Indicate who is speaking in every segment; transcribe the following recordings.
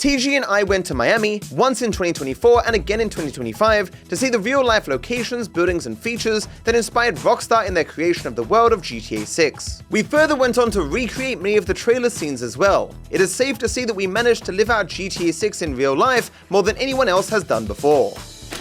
Speaker 1: TG and I went to Miami, once in 2024 and again in 2025, to see the real-life locations, buildings and features that inspired Rockstar in their creation of the world of GTA 6. We further went on to recreate many of the trailer scenes as well. It is safe to say that we managed to live out GTA 6 in real life more than anyone else has done before.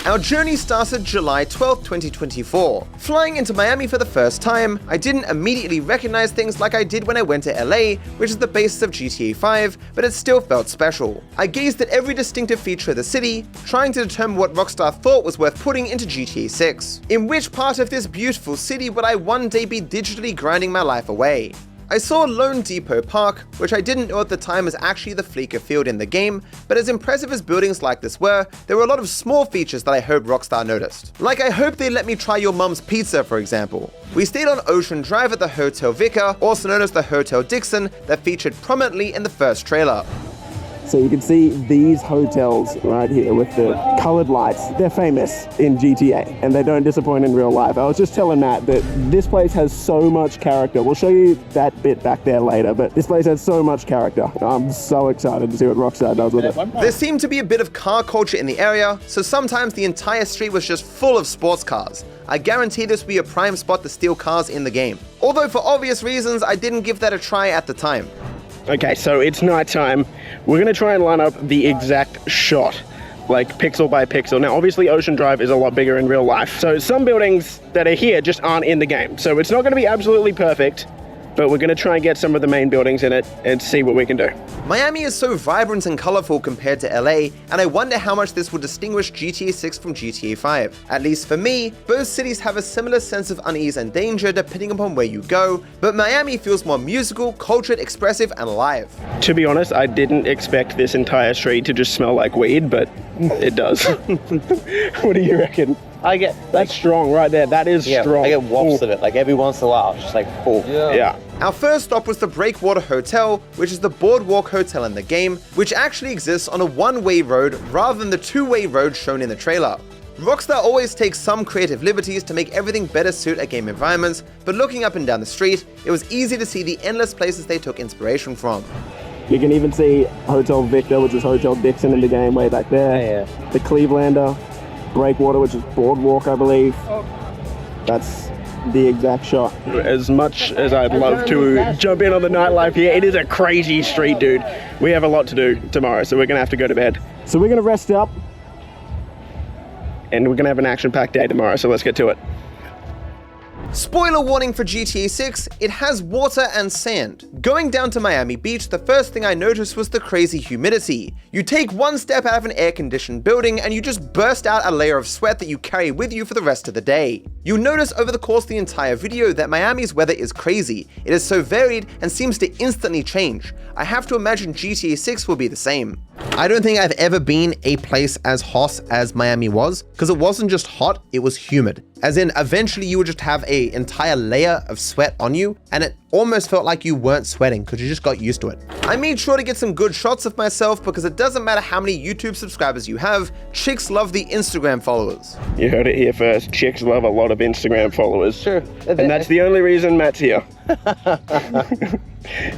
Speaker 1: Our journey started July 12, 2024. Flying into Miami for the first time, I didn't immediately recognize things like I did when I went to LA, which is the basis of GTA 5, but it still felt special. I gazed at every distinctive feature of the city, trying to determine what Rockstar thought was worth putting into GTA 6. In which part of this beautiful city would I one day be digitally grinding my life away? I saw Lone Depot Park, which I didn't know at the time was actually the Fleeca field in the game, but as impressive as buildings like this were, there were a lot of small features that I hope Rockstar noticed. Like I hope they let me try your mum's pizza, for example. We stayed on Ocean Drive at the Hotel Vicar, also known as the Hotel Dixon, that featured prominently in the first trailer.
Speaker 2: So you can see these hotels right here with the colored lights. They're famous in GTA and they don't disappoint in real life. I was just telling Matt that this place has so much character. We'll show you that bit back there later, but this place has so much character. I'm so excited to see what Rockstar does with it.
Speaker 1: There seemed to be a bit of car culture in the area, so sometimes the entire street was just full of sports cars. I guarantee this will be a prime spot to steal cars in the game. Although for obvious reasons, I didn't give that a try at the time.
Speaker 2: Okay, so it's nighttime. We're gonna try and line up the exact shot, like pixel by pixel. Now, obviously Ocean Drive is a lot bigger in real life, so some buildings that are here just aren't in the game. So it's not gonna be absolutely perfect, but we're gonna try and get some of the main buildings in it and see what we can do.
Speaker 1: Miami is so vibrant and colorful compared to LA, and I wonder how much this will distinguish GTA 6 from GTA 5. At least for me, both cities have a similar sense of unease and danger depending upon where you go, but Miami feels more musical, cultured, expressive, and alive.
Speaker 2: To be honest, I didn't expect this entire street to just smell like weed, but it does. What do you reckon? That's strong right there. That is strong.
Speaker 3: I get wafts of it, like every once in a while, it's just like, oh.
Speaker 2: Yeah.
Speaker 1: Our first stop was the Breakwater Hotel, which is the boardwalk hotel in the game, which actually exists on a one-way road rather than the two-way road shown in the trailer. Rockstar always takes some creative liberties to make everything better suit a game environment, but looking up and down the street, it was easy to see the endless places they took inspiration from.
Speaker 2: You can even see Hotel Victor, which is Hotel Dixon in the game way back there.
Speaker 3: Yeah.
Speaker 2: The Clevelander, Breakwater, which is Boardwalk, I believe. That's the exact shot. As much as I'd love to jump in on the nightlife here, it is a crazy street, dude. We have a lot to do tomorrow, so we're gonna have to go to bed. So we're gonna rest up, and we're gonna have an action-packed day tomorrow, so let's get to it.
Speaker 1: Spoiler warning for GTA 6, it has water and sand. Going down to Miami Beach, the first thing I noticed was the crazy humidity. You take one step out of an air-conditioned building and you just burst out a layer of sweat that you carry with you for the rest of the day. You'll notice over the course of the entire video that Miami's weather is crazy. It is so varied and seems to instantly change. I have to imagine GTA 6 will be the same. I don't think I've ever been a place as hot as Miami was, because it wasn't just hot, it was humid. As in, eventually you would just have an entire layer of sweat on you, and it almost felt like you weren't sweating because you just got used to it. I made sure to get some good shots of myself because it doesn't matter how many YouTube subscribers you have, chicks love the Instagram followers.
Speaker 2: You heard it here first. Chicks love a lot of Instagram followers. Sure. And that's the only reason Matt's here.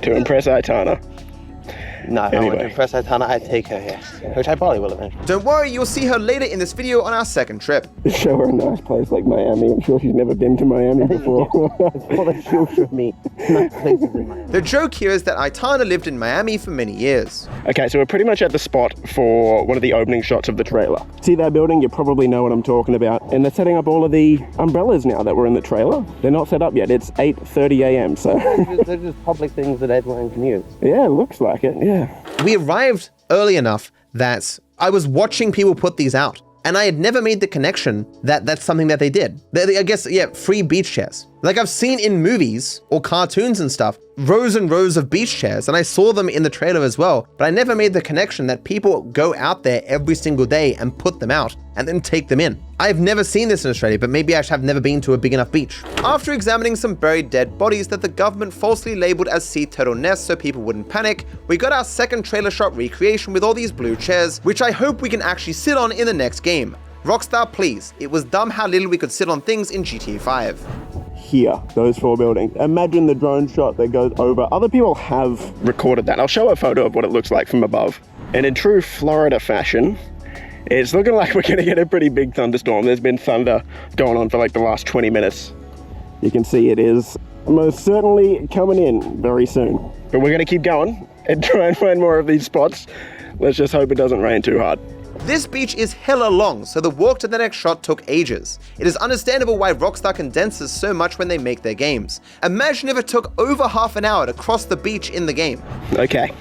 Speaker 2: To impress Aitana.
Speaker 3: No, I want to impress Aitana, I'd take her here, which I probably will eventually.
Speaker 1: Don't worry, you'll see her later in this video on our second trip.
Speaker 2: Show her a nice place like Miami. I'm sure she's never been to Miami before.
Speaker 3: It's full of shoes with me. Nice places in Miami.
Speaker 1: The joke here is that Aitana lived in Miami for many years.
Speaker 2: Okay, so we're pretty much at the spot for one of the opening shots of the trailer. See that building? You probably know what I'm talking about. And they're setting up all of the umbrellas now that were in the trailer. They're not set up yet. It's 8:30 a.m. so.
Speaker 3: They're just public things that everyone can use.
Speaker 2: Yeah, it looks like it, yeah.
Speaker 1: We arrived early enough that I was watching people put these out, and I had never made the connection that that's something that they did. I guess, yeah, free beach chairs. Like I've seen in movies or cartoons and stuff, rows and rows of beach chairs, and I saw them in the trailer as well, but I never made the connection that people go out there every single day and put them out and then take them in. I've never seen this in Australia, but maybe I just have never been to a big enough beach. After examining some buried dead bodies that the government falsely labeled as sea turtle nests so people wouldn't panic, we got our second trailer shot recreation with all these blue chairs, which I hope we can actually sit on in the next game. Rockstar, please. It was dumb how little we could sit on things in GTA 5.
Speaker 2: Here, those four buildings. Imagine the drone shot that goes over. Other people have recorded that. I'll show a photo of what it looks like from above. And in true Florida fashion, it's looking like we're gonna get a pretty big thunderstorm. There's been thunder going on for like the last 20 minutes. You can see it is most certainly coming in very soon. But we're gonna keep going and try and find more of these spots. Let's just hope it doesn't rain too hard.
Speaker 1: This beach is hella long, so the walk to the next shot took ages. It is understandable why Rockstar condenses so much when they make their games. Imagine if it took over half an hour to cross the beach in the game.
Speaker 2: Okay.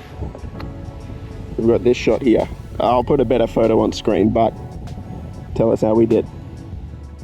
Speaker 2: We've got this shot here. I'll put a better photo on screen, but tell us how we did.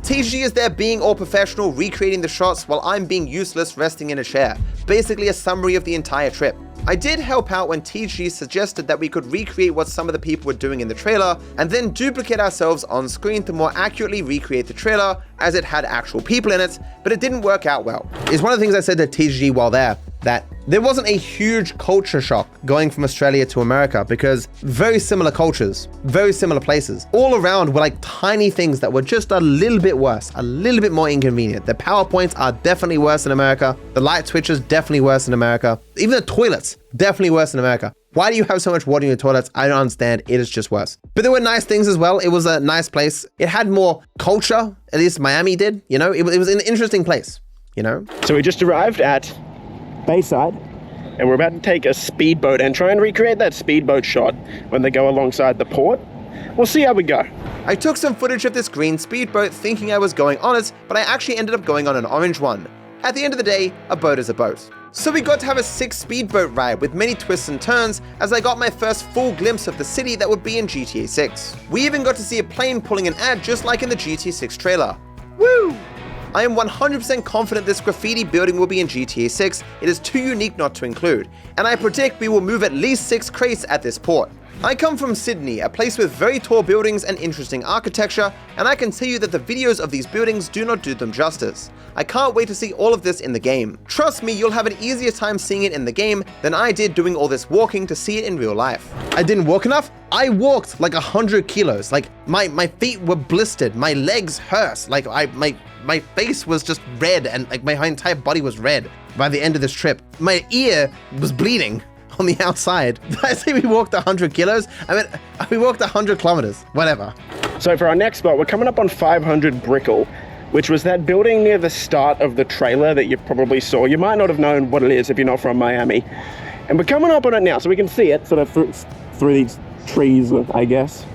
Speaker 1: TGG is there being all professional, recreating the shots, while I'm being useless resting in a chair. Basically a summary of the entire trip. I did help out when TGG suggested that we could recreate what some of the people were doing in the trailer, and then duplicate ourselves on screen to more accurately recreate the trailer, as it had actual people in it, but it didn't work out well. It's one of the things I said to TGG while there, that there wasn't a huge culture shock going from Australia to America, because very similar cultures, very similar places. All around were like tiny things that were just a little bit worse, a little bit more inconvenient. The PowerPoints are definitely worse in America. The light switches definitely worse in America. Even the toilets, definitely worse in America. Why do you have so much water in your toilets? I don't understand. It is just worse. But there were nice things as well. It was a nice place. It had more culture, at least Miami did, you know? It was an interesting place, you know?
Speaker 2: So we just arrived at Bayside, and we're about to take a speedboat and try and recreate that speedboat shot when they go alongside the port. We'll see how we go.
Speaker 1: I took some footage of this green speedboat thinking I was going on it, but I actually ended up going on an orange one. At the end of the day, a boat is a boat. So we got to have a sick speedboat ride with many twists and turns, as I got my first full glimpse of the city that would be in GTA 6. We even got to see a plane pulling an ad just like in the GTA 6 trailer. Woo! I am 100% confident this graffiti building will be in GTA 6, it is too unique not to include, and I predict we will move at least 6 crates at this port. I come from Sydney, a place with very tall buildings and interesting architecture, and I can tell you that the videos of these buildings do not do them justice. I can't wait to see all of this in the game. Trust me, you'll have an easier time seeing it in the game than I did doing all this walking to see it in real life. I didn't walk enough? I walked like 100 kilos. Like my feet were blistered, my legs hurt, like my face was just red, and like my entire body was red by the end of this trip. My ear was bleeding on the outside. Did I say we walked 100 kilos? I mean, we walked 100 kilometers, whatever.
Speaker 2: So for our next spot, we're coming up on 500 Brickell, which was that building near the start of the trailer that you probably saw. You might not have known what it is if you're not from Miami. And we're coming up on it now, so we can see it sort of through these trees, I guess.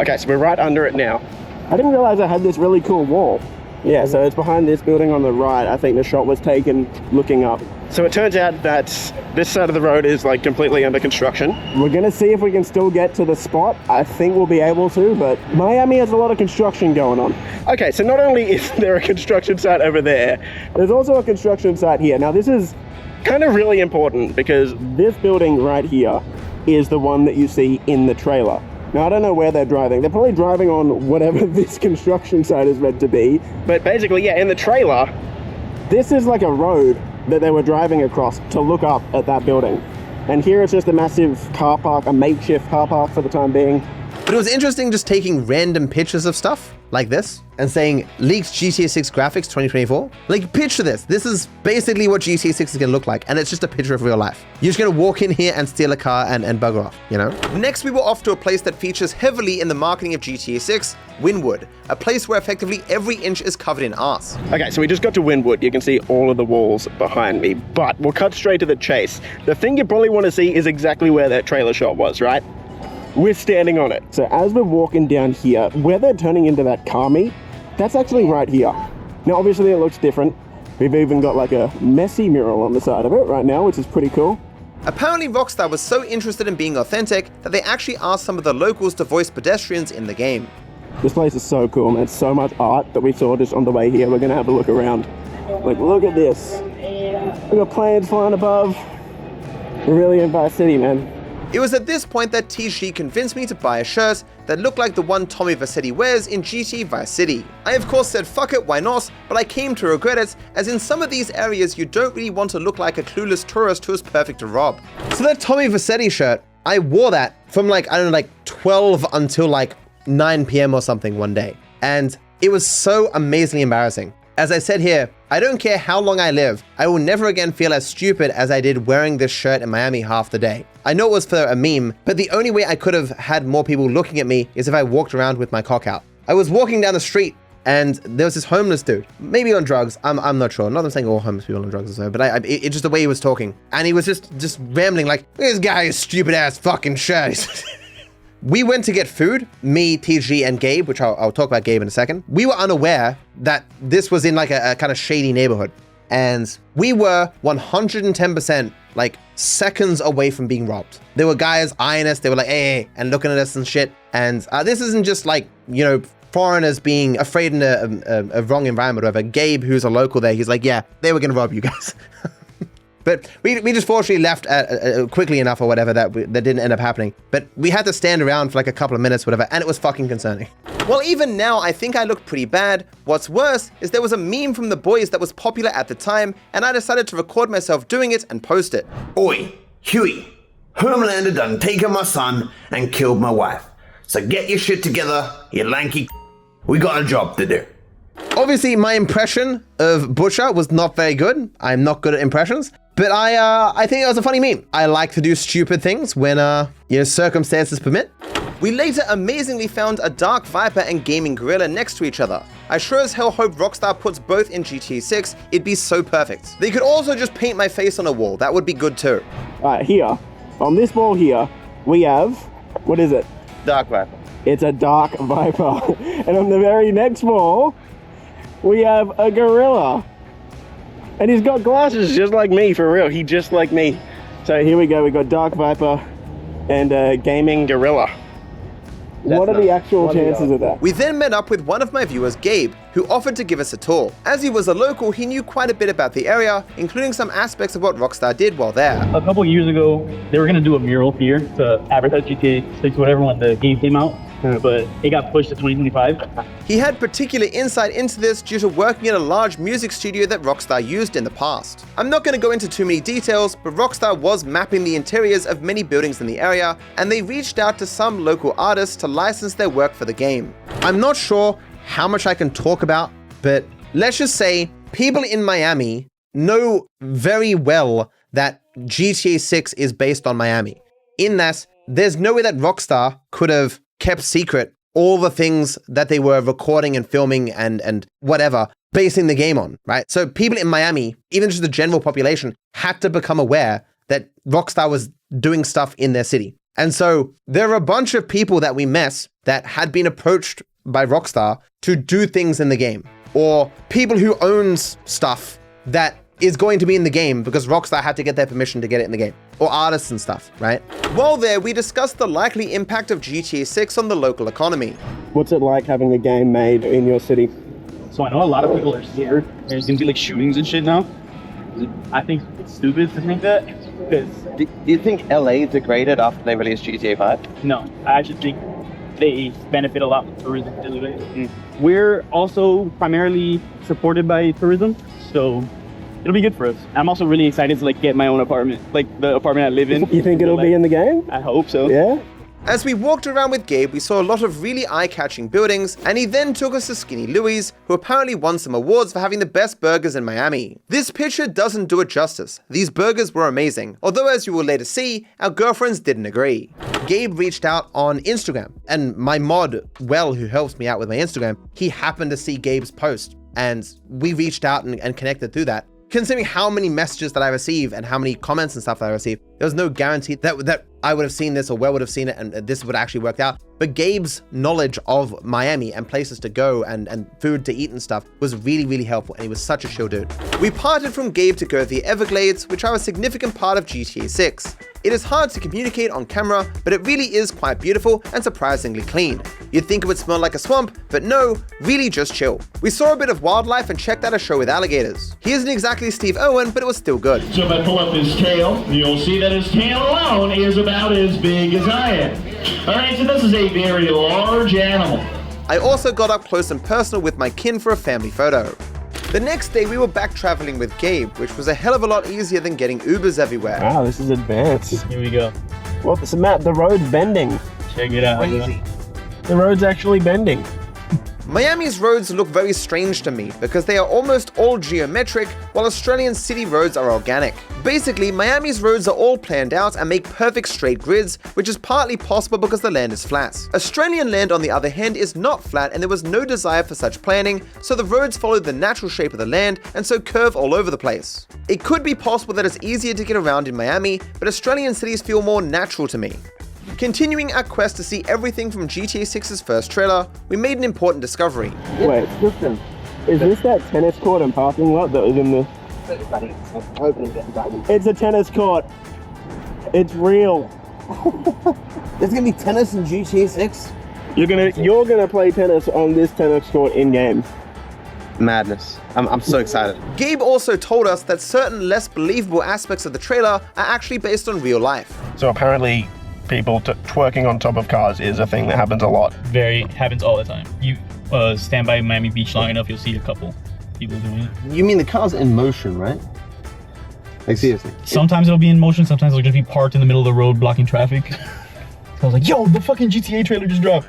Speaker 2: Okay, so we're right under it now. I didn't realize I had this really cool wall. Yeah, so it's behind this building on the right. I think the shot was taken looking up. So it turns out that this side of the road is like completely under construction. We're gonna see if we can still get to the spot. I think we'll be able to, but Miami has a lot of construction going on. Okay, so not only is there a construction site over there, there's also a construction site here. Now this is kind of really important because this building right here is the one that you see in the trailer. Now, I don't know where they're driving. They're probably driving on whatever this construction site is meant to be. But basically, yeah, in the trailer, this is like a road that they were driving across to look up at that building. And here it's just a massive car park, a makeshift car park for the time being.
Speaker 1: But it was interesting just taking random pictures of stuff like this and saying leaked GTA 6 graphics 2024. Like, picture this. This is basically what GTA 6 is gonna look like, and it's just a picture of real life. You're just gonna walk in here and steal a car and bugger off, you know? Next, we were off to a place that features heavily in the marketing of GTA 6, Wynwood, a place where effectively every inch is covered in arse.
Speaker 2: Okay, so we just got to Wynwood. You can see all of the walls behind me, but we'll cut straight to the chase. The thing you probably want to see is exactly where that trailer shot was, right? We're standing on it. So as we're walking down here, where they're turning into that car meet, that's actually right here. Now, obviously it looks different. We've even got like a messy mural on the side of it right now, which is pretty cool.
Speaker 1: Apparently Rockstar was so interested in being authentic that they actually asked some of the locals to voice pedestrians in the game.
Speaker 2: This place is so cool, man. It's so much art that we saw just on the way here. We're gonna have a look around. Like, look at this. We've got planes flying above. We're really in Vice City, man.
Speaker 1: It was at this point that TG convinced me to buy a shirt that looked like the one Tommy Vercetti wears in GTA Vice City. I of course said fuck it, why not, but I came to regret it, as in some of these areas you don't really want to look like a clueless tourist who is perfect to rob. So that Tommy Vercetti shirt, I wore that from like, I don't know, like 12 until like 9 p.m. or something one day. And it was so amazingly embarrassing. As I said here, I don't care how long I live, I will never again feel as stupid as I did wearing this shirt in Miami half the day. I know it was for a meme, but the only way I could have had more people looking at me is if I walked around with my cock out. I was walking down the street and there was this homeless dude, maybe on drugs, I'm not sure. Not that I'm saying all homeless people on drugs or so, but it's just the way he was talking. And he was just rambling like, this guy is stupid ass fucking shirt. We went to get food, me, TG, and Gabe, which I'll talk about Gabe in a second. We were unaware that this was in like a kind of shady neighborhood. And we were 110% like seconds away from being robbed. There were guys eyeing us, they were like, hey, and looking at us and shit. And this isn't just like, you know, foreigners being afraid in a wrong environment or whatever. Gabe, who's a local there, he's like, yeah, they were gonna rob you guys. But we just fortunately left quickly enough or whatever that didn't end up happening. But we had to stand around for like a couple of minutes, whatever, and it was fucking concerning. Well, even now, I think I look pretty bad. What's worse is there was a meme from the boys that was popular at the time, and I decided to record myself doing it and post it.
Speaker 4: Oi, Huey, Homelander done taken my son and killed my wife. So get your shit together, you lanky. We got a job to do.
Speaker 1: Obviously, my impression of Butcher was not very good. I'm not good at impressions. But I think it was a funny meme. I like to do stupid things when, circumstances permit. We later amazingly found a Dark Viper and Gaming Gorilla next to each other. I sure as hell hope Rockstar puts both in GTA 6, it'd be so perfect. They could also just paint my face on a wall, that would be good too.
Speaker 2: Alright, here, on this wall here, we have, what is it?
Speaker 3: Dark Viper.
Speaker 2: It's a Dark Viper. And on the very next wall, we have a gorilla. And he's got glasses just like me, for real. He just like me. So here we go. We got Dark Viper and Gaming Gorilla. What are the actual chances of that?
Speaker 1: We then met up with one of my viewers, Gabe, who offered to give us a tour. As he was a local, he knew quite a bit about the area, including some aspects of what Rockstar did while there.
Speaker 5: A couple years ago, they were going to do a mural here to advertise GTA 6, whatever, when the game came out. But it got pushed to 2025.
Speaker 1: He had particular insight into this due to working at a large music studio that Rockstar used in the past. I'm not going to go into too many details, but Rockstar was mapping the interiors of many buildings in the area, and they reached out to some local artists to license their work for the game. I'm not sure how much I can talk about, but let's just say people in Miami know very well that GTA 6 is based on Miami, in that there's no way that Rockstar could have kept secret all the things that they were recording and filming and whatever, basing the game on, right? So people in Miami, even just the general population, had to become aware that Rockstar was doing stuff in their city. And so there are a bunch of people that we met that had been approached by Rockstar to do things in the game, or people who owns stuff that is going to be in the game because Rockstar had to get their permission to get it in the game, or artists and stuff, right? While there, we discussed the likely impact of GTA 6 on the local economy.
Speaker 2: What's it like having a game made in your city?
Speaker 5: So I know a lot of people are scared. There's going to be like shootings and shit now. I think it's stupid to think that. Because
Speaker 3: Do you think LA degraded after they released GTA 5?
Speaker 5: no, I actually think they benefit a lot from tourism. We're also primarily supported by tourism, so it'll be good for us. I'm also really excited to like get my own apartment, like the apartment I live in.
Speaker 2: You think it'll be in the game?
Speaker 5: I hope so.
Speaker 2: Yeah?
Speaker 1: As we walked around with Gabe, we saw a lot of really eye-catching buildings, and he then took us to Skinny Louie's, who apparently won some awards for having the best burgers in Miami. This picture doesn't do it justice. These burgers were amazing, although as you will later see, our girlfriends didn't agree. Gabe reached out on Instagram, and my mod, Well, who helps me out with my Instagram, he happened to see Gabe's post, and we reached out and connected through that. Considering how many messages that I receive and how many comments and stuff that I receive, there was no guarantee that I would have seen this or Well would have seen it and this would actually work out. But Gabe's knowledge of Miami and places to go and food to eat and stuff was really, really helpful, and he was such a chill dude. We parted from Gabe to go to the Everglades, which are a significant part of GTA 6. It is hard to communicate on camera, but it really is quite beautiful and surprisingly clean. You'd think it would smell like a swamp, but no, really just chill. We saw a bit of wildlife and checked out a show with alligators. He isn't exactly Steve Irwin, but it was still good.
Speaker 6: So if I pull up his tail, you'll see that his tail alone is about as big as I am. Alright, so this is a very large animal.
Speaker 1: I also got up close and personal with my kin for a family photo. The next day, we were back traveling with Gabe, which was a hell of a lot easier than getting Ubers everywhere.
Speaker 2: Wow, this is advanced.
Speaker 5: Here we go.
Speaker 2: Well, so Matt, the road's bending.
Speaker 5: Check it out.
Speaker 2: Crazy. The road's actually bending.
Speaker 1: Miami's roads look very strange to me because they are almost all geometric, while Australian city roads are organic. Basically, Miami's roads are all planned out and make perfect straight grids, which is partly possible because the land is flat. Australian land, on the other hand, is not flat, and there was no desire for such planning, so the roads followed the natural shape of the land and so curve all over the place. It could be possible that it's easier to get around in Miami, but Australian cities feel more natural to me. Continuing our quest to see everything from GTA 6's first trailer, we made an important discovery.
Speaker 2: Wait, listen. Is this that tennis court and parking lot that was in the... It's a tennis court. It's real.
Speaker 3: There's gonna be tennis in GTA 6?
Speaker 2: You're gonna play tennis on this tennis court in game.
Speaker 3: Madness. I'm so excited.
Speaker 1: Gabe also told us that certain less believable aspects of the trailer are actually based on real life.
Speaker 2: So apparently people twerking on top of cars is a thing that happens a lot.
Speaker 5: Happens all the time. You stand by Miami Beach long enough, you'll see a couple people doing it.
Speaker 3: You mean the car's in motion, right? Like, seriously.
Speaker 5: Sometimes it'll be in motion, sometimes it'll just be parked in the middle of the road blocking traffic. So I was like, yo, the fucking GTA trailer just dropped.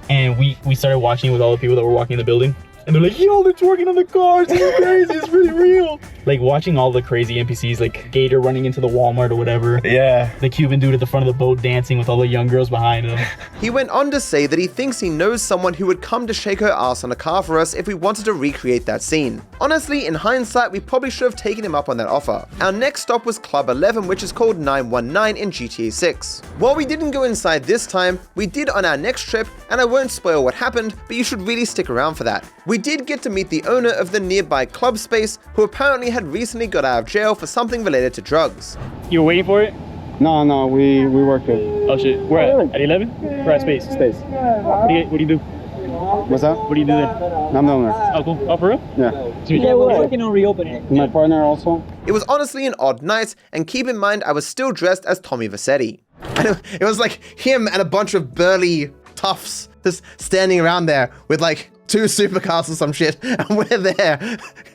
Speaker 5: And we started watching with all the people that were walking in the building. And they're like, yo, they're twerking on the cars, this is crazy, it's really real. Like watching all the crazy NPCs, like Gator running into the Walmart or whatever.
Speaker 2: Yeah.
Speaker 5: The Cuban dude at the front of the boat dancing with all the young girls behind him.
Speaker 1: He went on to say that he thinks he knows someone who would come to shake her ass on a car for us if we wanted to recreate that scene. Honestly, in hindsight, we probably should have taken him up on that offer. Our next stop was Club 11, which is called 919 in GTA 6. While we didn't go inside this time, we did on our next trip, and I won't spoil what happened, but you should really stick around for that. We did get to meet the owner of the nearby club space, who apparently had recently got out of jail for something related to drugs.
Speaker 5: You were waiting for it?
Speaker 7: No, we worked it.
Speaker 5: Oh shit, where at 11? We're at Space.
Speaker 7: Space.
Speaker 5: What do you do?
Speaker 7: What's that?
Speaker 5: What do you do there?
Speaker 7: I'm the owner.
Speaker 5: Oh, cool. Oh, for real?
Speaker 7: Yeah.
Speaker 5: Yeah, we're working on reopening.
Speaker 7: My partner also.
Speaker 1: It was honestly an odd night, and keep in mind I was still dressed as Tommy Vercetti. And it was like him and a bunch of burly toughs just standing around there with like 2 supercars or some shit, and we're there,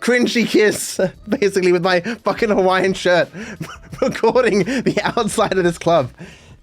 Speaker 1: cringy kiss, basically with my fucking Hawaiian shirt, recording the outside of this club.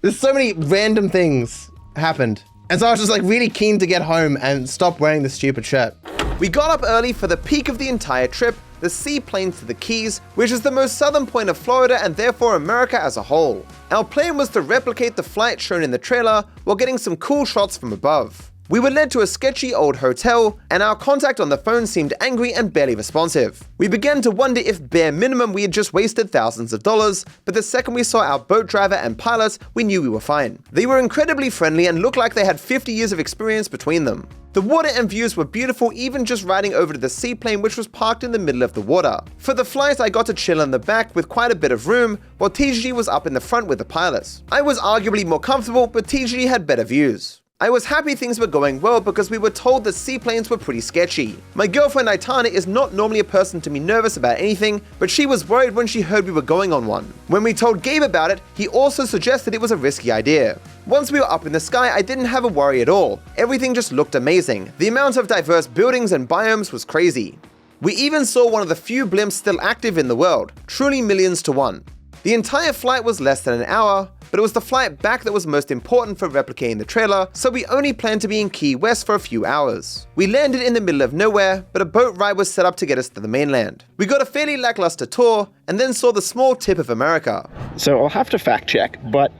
Speaker 1: There's so many random things happened. And so I was just like really keen to get home and stop wearing this stupid shirt. We got up early for the peak of the entire trip, the Seaplane to the Keys, which is the most southern point of Florida and therefore America as a whole. Our plan was to replicate the flight shown in the trailer while getting some cool shots from above. We were led to a sketchy old hotel, and our contact on the phone seemed angry and barely responsive. We began to wonder if bare minimum we had just wasted thousands of dollars, but the second we saw our boat driver and pilot, we knew we were fine. They were incredibly friendly and looked like they had 50 years of experience between them. The water and views were beautiful, even just riding over to the Seaplane, which was parked in the middle of the water. For the flight, I got to chill in the back with quite a bit of room, while TGG was up in the front with the pilot. I was arguably more comfortable, but TGG had better views. I was happy things were going well because we were told that seaplanes were pretty sketchy. My girlfriend Aitana is not normally a person to be nervous about anything, but she was worried when she heard we were going on one. When we told Gabe about it, he also suggested it was a risky idea. Once we were up in the sky, I didn't have a worry at all. Everything just looked amazing. The amount of diverse buildings and biomes was crazy. We even saw one of the few blimps still active in the world, truly millions to one. The entire flight was less than an hour, but it was the flight back that was most important for replicating the trailer, so we only planned to be in Key West for a few hours. We landed in the middle of nowhere, but a boat ride was set up to get us to the mainland. We got a fairly lackluster tour, and then saw the small tip of America.
Speaker 2: So I'll have to fact check, but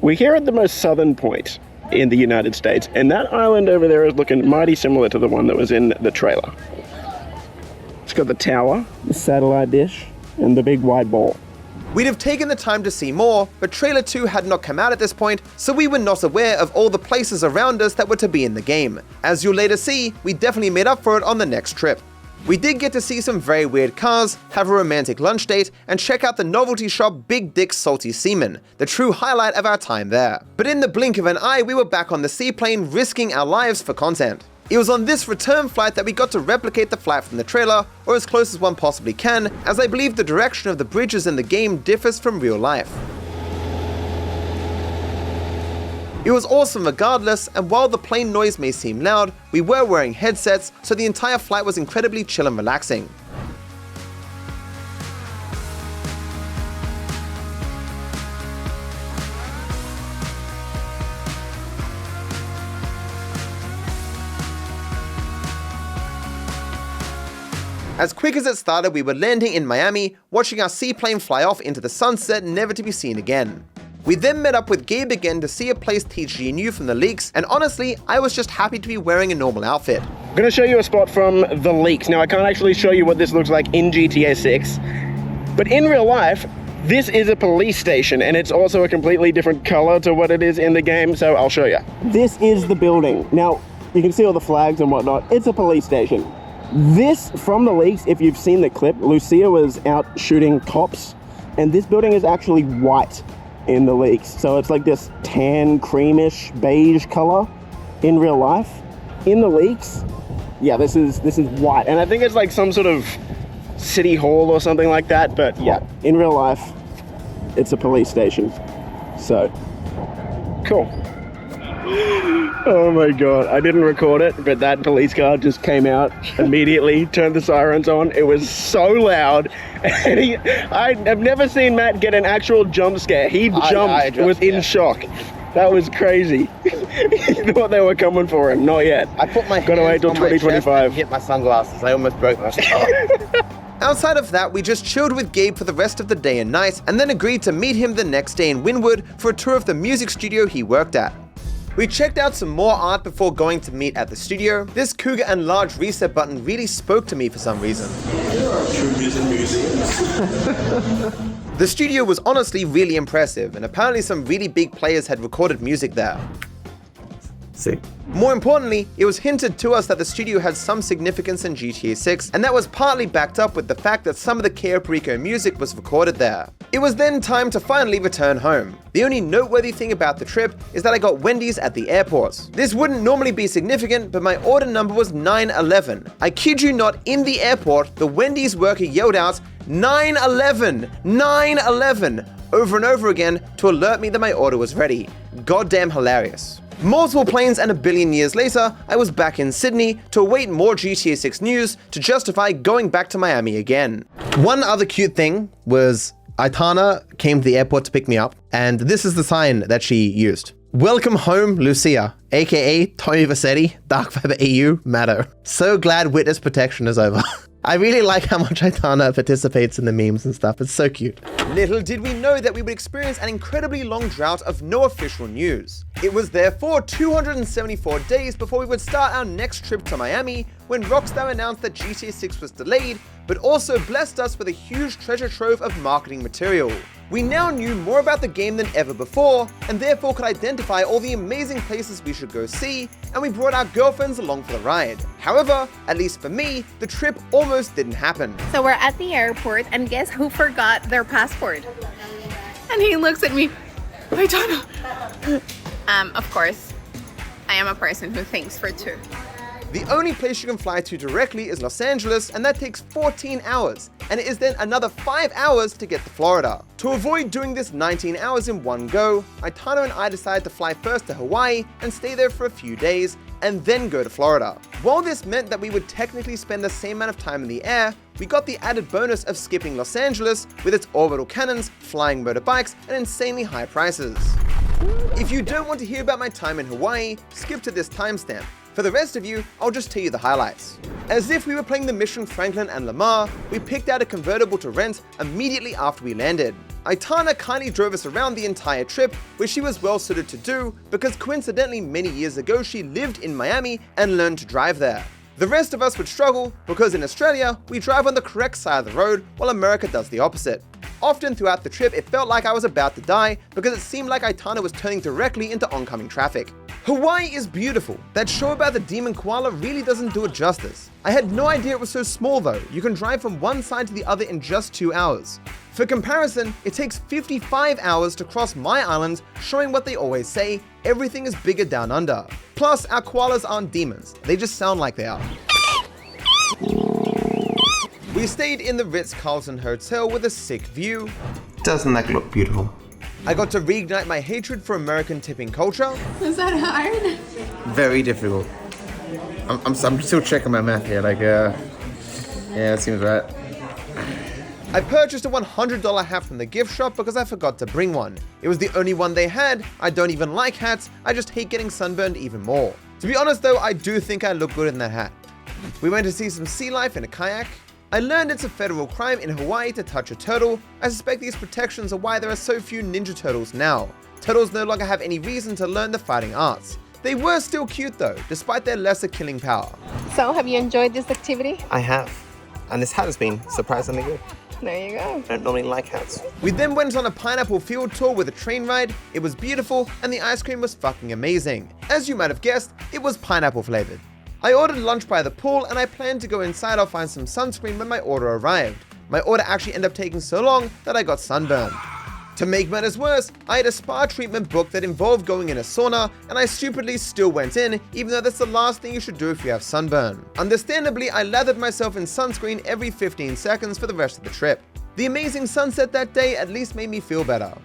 Speaker 2: we're here at the most southern point in the United States, and that island over there is looking mighty similar to the one that was in the trailer. It's got the tower, the satellite dish, and the big wide ball.
Speaker 1: We'd have taken the time to see more, but Trailer 2 had not come out at this point, so we were not aware of all the places around us that were to be in the game. As you'll later see, we definitely made up for it on the next trip. We did get to see some very weird cars, have a romantic lunch date, and check out the novelty shop Big Dick Salty Seaman, the true highlight of our time there. But in the blink of an eye, we were back on the seaplane, risking our lives for content. It was on this return flight that we got to replicate the flight from the trailer, or as close as one possibly can, as I believe the direction of the bridges in the game differs from real life. It was awesome regardless, and while the plane noise may seem loud, we were wearing headsets, so the entire flight was incredibly chill and relaxing. As quick as it started, we were landing in Miami, watching our seaplane fly off into the sunset, never to be seen again. We then met up with Gabe again to see a place TG knew from the leaks, and honestly, I was just happy to be wearing a normal outfit.
Speaker 2: I'm gonna show you a spot from the leaks. Now, I can't actually show you what this looks like in GTA 6, but in real life, this is a police station, and it's also a completely different color to what it is in the game, so I'll show you. This is the building. Now, you can see all the flags and whatnot. It's a police station. This, from the leaks, if you've seen the clip, Lucia was out shooting cops, and this building is actually white in the leaks. So it's like this tan, creamish, beige color in real life. In the leaks, yeah, this is white. And I think it's like some sort of city hall or something like that. But yeah, in real life, it's a police station. So, cool. Oh my God, I didn't record it, but that police car just came out immediately, turned the sirens on. It was so loud. And I've never seen Matt get an actual jump scare. He jumped, was in shock. That was crazy. He thought they were coming for him, not yet.
Speaker 3: I put my
Speaker 2: Gotta wait till 2025.
Speaker 3: Hit my sunglasses, I almost broke my
Speaker 1: Outside of that, we just chilled with Gabe for the rest of the day and night, and then agreed to meet him the next day in Wynwood for a tour of the music studio he worked at. We checked out some more art before going to meet at the studio. This cougar and large reset button really spoke to me for some reason.
Speaker 8: There are true music museums.
Speaker 1: The studio was honestly really impressive, and apparently some really big players had recorded music there.
Speaker 3: See.
Speaker 1: More importantly, it was hinted to us that the studio had some significance in GTA 6, and that was partly backed up with the fact that some of the Cayo Perico music was recorded there. It was then time to finally return home. The only noteworthy thing about the trip is that I got Wendy's at the airport. This wouldn't normally be significant, but my order number was 911. I kid you not, in the airport, the Wendy's worker yelled out, 911! 911! over and over again to alert me that my order was ready. Goddamn hilarious. Multiple planes and a billion years later, I was back in Sydney to await more GTA 6 news to justify going back to Miami again. One other cute thing was Aitana came to the airport to pick me up, and this is the sign that she used. Welcome home, Lucia, aka Tommy Vassetti, DarkViperAU, Matto. So glad witness protection is over. I really like how much Aitana participates in the memes and stuff. It's so cute. Little did we know that we would experience an incredibly long drought of no official news. It was therefore 274 days before we would start our next trip to Miami, when Rockstar announced that GTA 6 was delayed, but also blessed us with a huge treasure trove of marketing material. We now knew more about the game than ever before, and therefore could identify all the amazing places we should go see, and we brought our girlfriends along for the ride. However, at least for me, the trip almost didn't happen.
Speaker 9: So we're at the airport, and guess who forgot their passport? And he looks at me, Aitana. Of course, I am a person who thinks for two.
Speaker 1: The only place you can fly to directly is Los Angeles, and that takes 14 hours, and it is then another 5 hours to get to Florida. To avoid doing this 19 hours in one go, Aitana and I decided to fly first to Hawaii and stay there for a few days, and then go to Florida. While this meant that we would technically spend the same amount of time in the air, we got the added bonus of skipping Los Angeles with its orbital cannons, flying motorbikes, and insanely high prices. If you don't want to hear about my time in Hawaii, skip to this timestamp. For the rest of you, I'll just tell you the highlights. As if we were playing the mission Franklin and Lamar, we picked out a convertible to rent immediately after we landed. Aitana kindly drove us around the entire trip, which she was well suited to do because coincidentally many years ago she lived in Miami and learned to drive there. The rest of us would struggle because in Australia, we drive on the correct side of the road while America does the opposite. Often throughout the trip, it felt like I was about to die because it seemed like Aitana was turning directly into oncoming traffic. Hawaii is beautiful. That show about the demon koala really doesn't do it justice. I had no idea it was so small though. You can drive from one side to the other in just 2 hours. For comparison, it takes 55 hours to cross my island, showing what they always say, everything is bigger down under. Plus, our koalas aren't demons, they just sound like they are. We stayed in the Ritz-Carlton Hotel with a sick view.
Speaker 4: Doesn't that look beautiful?
Speaker 1: I got to reignite my hatred for American tipping culture.
Speaker 9: Was that hard?
Speaker 10: Very difficult. I'm still checking my math here, yeah, it seems right.
Speaker 1: I purchased a $100 hat from the gift shop because I forgot to bring one. It was the only one they had. I don't even like hats, I just hate getting sunburned even more. To be honest though, I do think I look good in that hat. We went to see some sea life in a kayak. I learned it's a federal crime in Hawaii to touch a turtle. I suspect these protections are why there are so few Ninja Turtles now. Turtles no longer have any reason to learn the fighting arts. They were still cute though, despite their lesser killing power.
Speaker 9: So, have you enjoyed this activity?
Speaker 3: I have. And this hat has been surprisingly good.
Speaker 9: There you go.
Speaker 3: I don't normally like hats.
Speaker 1: We then went on a pineapple field tour with a train ride. It was beautiful and the ice cream was fucking amazing. As you might have guessed, it was pineapple flavored. I ordered lunch by the pool and I planned to go inside or find some sunscreen when my order arrived. My order actually ended up taking so long that I got sunburned. To make matters worse, I had a spa treatment booked that involved going in a sauna, and I stupidly still went in, even though that's the last thing you should do if you have sunburn. Understandably, I lathered myself in sunscreen every 15 seconds for the rest of the trip. The amazing sunset that day at least made me feel better.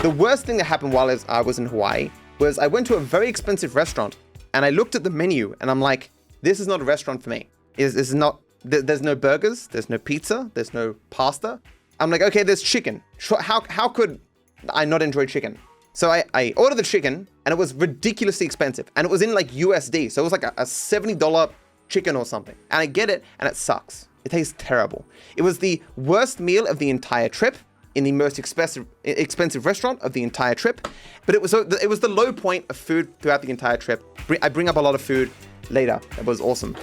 Speaker 1: The worst thing that happened while I was in Hawaii was I went to a very expensive restaurant, and I looked at the menu, and I'm like, this is not a restaurant for me. There's no burgers, there's no pizza, there's no pasta. I'm like, okay, there's chicken. How could I not enjoy chicken? So I ordered the chicken and it was ridiculously expensive. And it was in like USD. So it was like a $70 chicken or something. And I get it and it sucks. It tastes terrible. It was the worst meal of the entire trip in the most expensive restaurant of the entire trip. But it was the low point of food throughout the entire trip. I bring up a lot of food later. It was awesome.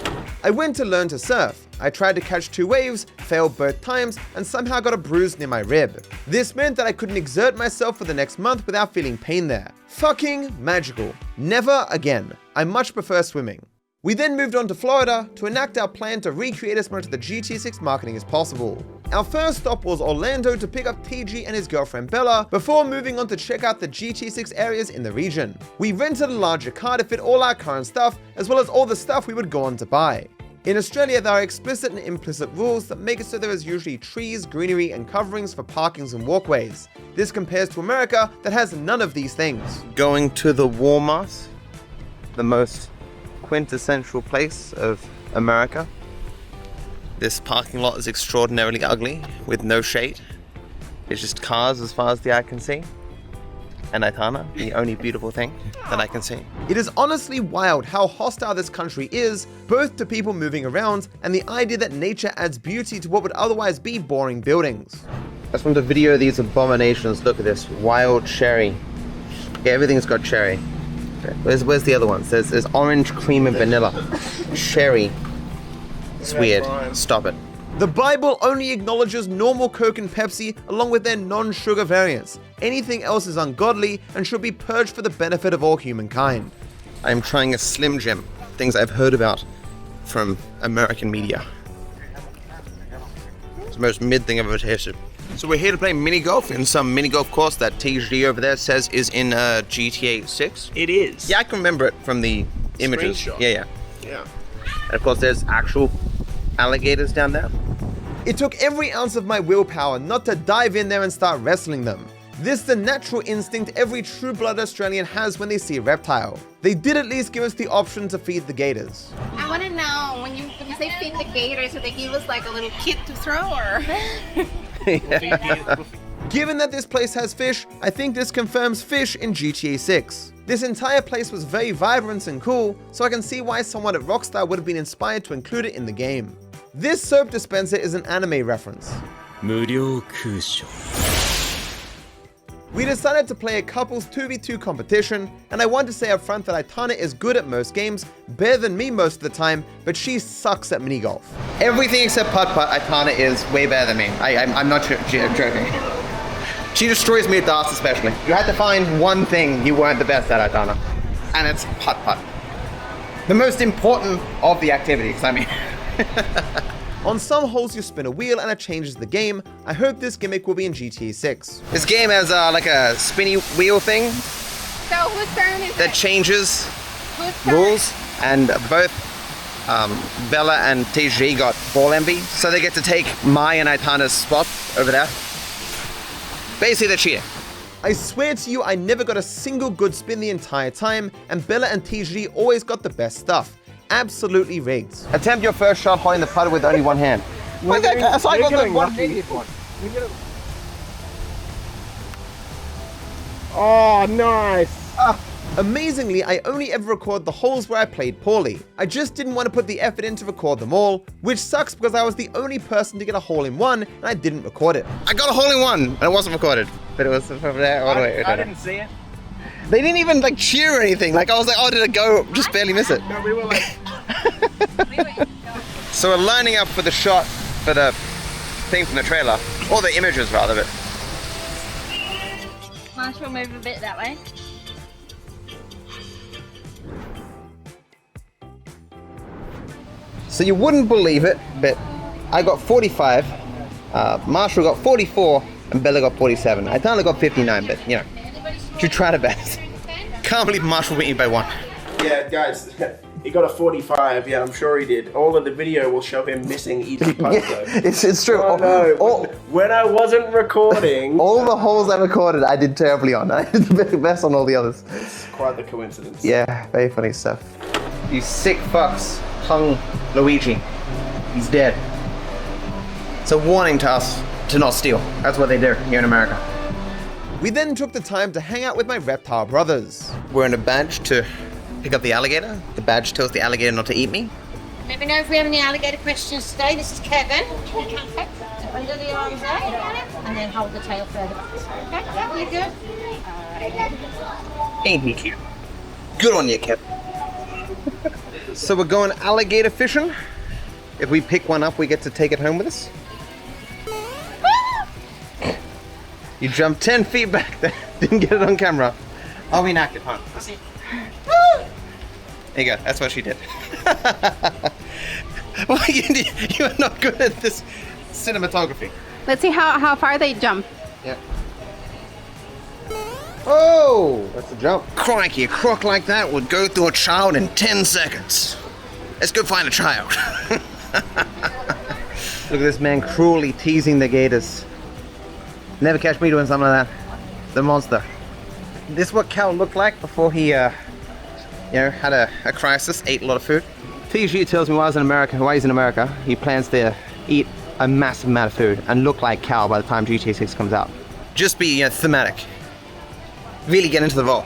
Speaker 1: I went to learn to surf. I tried to catch 2 waves, failed both times, and somehow got a bruise near my rib. This meant that I couldn't exert myself for the next month without feeling pain there. Fucking magical. Never again. I much prefer swimming. We then moved on to Florida to enact our plan to recreate as much of the GTA 6 marketing as possible. Our first stop was Orlando to pick up TG and his girlfriend Bella before moving on to check out the GTA 6 areas in the region. We rented a larger car to fit all our current stuff as well as all the stuff we would go on to buy. In Australia, there are explicit and implicit rules that make it so there is usually trees, greenery, and coverings for parkings and walkways. This compares to America that has none of these things.
Speaker 3: Going to the Walmart, the most quintessential place of America. This parking lot is extraordinarily ugly with no shade. It's just cars as far as the eye can see. And Aitana, the only beautiful thing that I can see.
Speaker 1: It is honestly wild how hostile this country is, both to people moving around and the idea that nature adds beauty to what would otherwise be boring buildings.
Speaker 3: I just want to video these abominations. Look at this wild cherry. Yeah, everything's got cherry. Where's the other ones? There's orange, cream, and vanilla. Cherry. It's weird. Stop it.
Speaker 1: The Bible only acknowledges normal Coke and Pepsi along with their non-sugar variants. Anything else is ungodly and should be purged for the benefit of all humankind.
Speaker 3: I'm trying a Slim Jim. Things I've heard about from American media. It's the most mid thing I've ever tasted. So we're here to play mini golf in some mini golf course that TG over there says is in GTA 6.
Speaker 5: It is.
Speaker 3: Yeah, I can remember it from the images.
Speaker 10: Screenshot.
Speaker 3: Yeah. And of course there's actual alligators down there.
Speaker 1: It took every ounce of my willpower not to dive in there and start wrestling them. This is the natural instinct every true-blood Australian has when they see a reptile. They did at least give us the option to feed the gators.
Speaker 9: I want to know, when you say feed the gators, do they give us like a little kit to throw or?
Speaker 1: Given that this place has fish, I think this confirms fish in GTA 6. This entire place was very vibrant and cool, so I can see why someone at Rockstar would have been inspired to include it in the game. This soap dispenser is an anime reference. We decided to play a couples 2v2 competition, and I want to say up front that Aitana is good at most games, better than me most of the time, but she sucks at minigolf.
Speaker 3: Everything except putt-putt, Aitana is way better than me. I'm not joking. She destroys me at darts especially. You had to find one thing you weren't the best at, Aitana, and it's putt-putt. The most important of the activities, I mean.
Speaker 1: On some holes you spin a wheel and it changes the game. I hope this gimmick will be in GTA 6.
Speaker 3: This game has like a spinny wheel thing
Speaker 9: So whose turn is
Speaker 3: that
Speaker 9: it?
Speaker 3: changes
Speaker 9: Whose turn?
Speaker 3: rules, and both Bella and TG got ball envy, so they get to take my and Aitana's spot over there. Basically, they're cheating.
Speaker 1: I swear to you, I never got a single good spin the entire time, and Bella and TG always got the best stuff. Absolutely rigged.
Speaker 3: Attempt your first shot holding the putter with only one hand.
Speaker 2: You're getting lucky. Oh, nice.
Speaker 1: Amazingly, I only ever record the holes where I played poorly. I just didn't want to put the effort in to record them all, which sucks because I was the only person to get a hole in one and I didn't record it.
Speaker 3: I got a hole in one and it wasn't recorded, but it was over there all the way.
Speaker 2: I didn't see it.
Speaker 3: They didn't even like cheer or anything. Like I was like, oh, did it go? Just barely miss it.
Speaker 2: No, we were like...
Speaker 3: So we're lining up for the shot for the thing from the trailer, or the images rather of it.
Speaker 11: Marshall, move a bit that way.
Speaker 3: So you wouldn't believe it, but I got 45, Marshall got 44, and Bella got 47. I only got 59, but you know, you tried it best. Can't believe Marshall beat me by 1.
Speaker 2: Yeah, guys, he got a 45. Yeah, I'm sure he did. All of the video will show him missing each putt, though.
Speaker 3: It's true.
Speaker 2: Oh, no. When I wasn't recording...
Speaker 3: all the holes I recorded, I did terribly on. I did the best on all the others.
Speaker 2: It's quite the coincidence.
Speaker 3: Yeah, very funny stuff. You sick fucks hung Luigi. He's dead. It's a warning to us to not steal. That's what they do here in America.
Speaker 1: We then took the time to hang out with my reptile brothers.
Speaker 3: Wearing a badge to pick up the alligator. The badge tells the alligator not to eat me.
Speaker 11: Let me know if we have any alligator questions today. This is Kevin. Under the arms out, and then hold the tail further back. Okay, yeah, you good?
Speaker 3: Ain't he cute? Good on you, Kev. So we're going alligator fishing. If we pick one up, we get to take it home with us. You jumped 10 feet back there. Didn't get it on camera. I'll reenact it, huh? There you go. That's what she did. Well, you are not good at this cinematography.
Speaker 9: Let's see how far they jump.
Speaker 3: Yeah. Oh, that's a jump. Crikey, a croc like that would go through a child in 10 seconds. Let's go find a child. Look at this man cruelly teasing the gators. Never catch me doing something like that. The monster. This is what Cal looked like before he, had a crisis, ate a lot of food. TG tells me why he's in America, he plans to eat a massive amount of food and look like Cal by the time GTA 6 comes out. Just be, thematic. Really get into the role.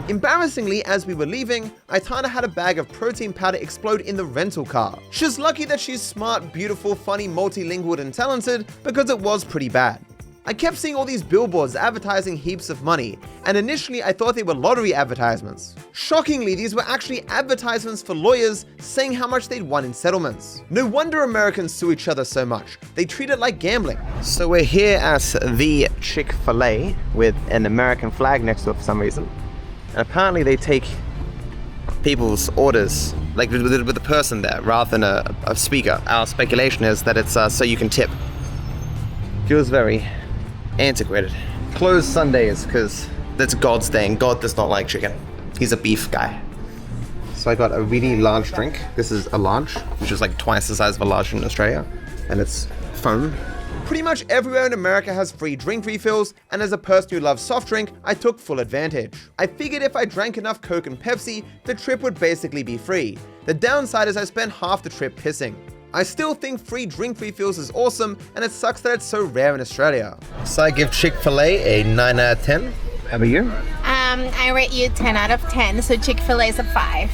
Speaker 1: Embarrassingly, as we were leaving, Aitana had a bag of protein powder explode in the rental car. She's lucky that she's smart, beautiful, funny, multilingual, and talented, because it was pretty bad. I kept seeing all these billboards advertising heaps of money, and initially I thought they were lottery advertisements. Shockingly, these were actually advertisements for lawyers saying how much they'd won in settlements. No wonder Americans sue each other so much. They treat it like gambling.
Speaker 3: So we're here at the Chick-fil-A with an American flag next to it for some reason. And apparently they take people's orders, like with the person there, rather than a speaker. Our speculation is that it's so you can tip. Feels very antiquated. Closed Sundays, because that's God's day, and God does not like chicken. He's a beef guy. So I got a really large drink. This is a large, which is like twice the size of a large in Australia, and it's foam.
Speaker 1: Pretty much everywhere in America has free drink refills, and as a person who loves soft drink, I took full advantage. I figured if I drank enough Coke and Pepsi, the trip would basically be free. The downside is I spent half the trip pissing. I still think free drink refills is awesome, and it sucks that it's so rare in Australia.
Speaker 3: So I give Chick-fil-A a 9 out of 10. How about you?
Speaker 9: I rate you 10 out of 10, so Chick-fil-A is a 5.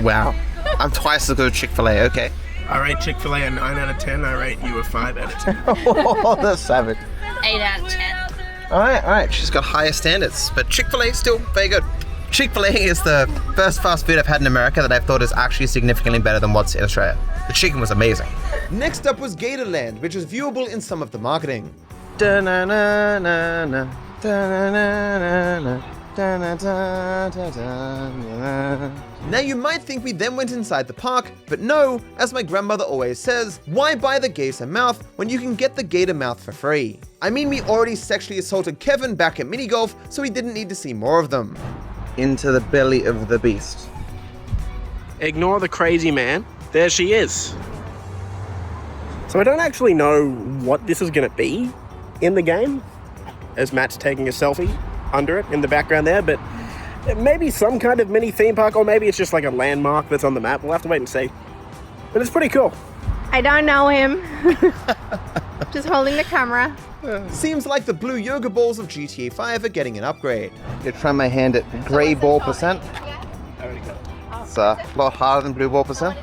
Speaker 3: Wow. I'm twice as good as Chick-fil-A, okay.
Speaker 2: I rate Chick-fil-A a 9 out of 10. I rate you a 5 out of 10.
Speaker 3: Oh, that's savage.
Speaker 11: 8 out of 10.
Speaker 3: All right. She's got higher standards, but Chick-fil-A is still very good. Chick-fil-A is the first fast food I've had in America that I've thought is actually significantly better than what's in Australia. The chicken was amazing.
Speaker 1: Next up was Gatorland, which is viewable in some of the marketing.
Speaker 3: Da-na-na-na-na, da-na-na-na-na, da-na-da-da-da-na.
Speaker 1: Now you might think we then went inside the park, but no, as my grandmother always says, why buy the gator mouth when you can get the gator mouth for free? I mean, we already sexually assaulted Kevin back at mini golf, so we didn't need to see more of them.
Speaker 3: Into the belly of the beast.
Speaker 2: Ignore the crazy man. There she is. So I don't actually know what this is going to be in the game, as Matt's taking a selfie under it in the background there, but maybe some kind of mini theme park, or maybe it's just like a landmark that's on the map. We'll have to wait and see. But it's pretty cool.
Speaker 9: I don't know him. Just holding the camera.
Speaker 1: Seems like the blue yoga balls of GTA 5 are getting an upgrade.
Speaker 3: I'm gonna try my hand at grey ball percent. It's a lot harder than blue ball percent.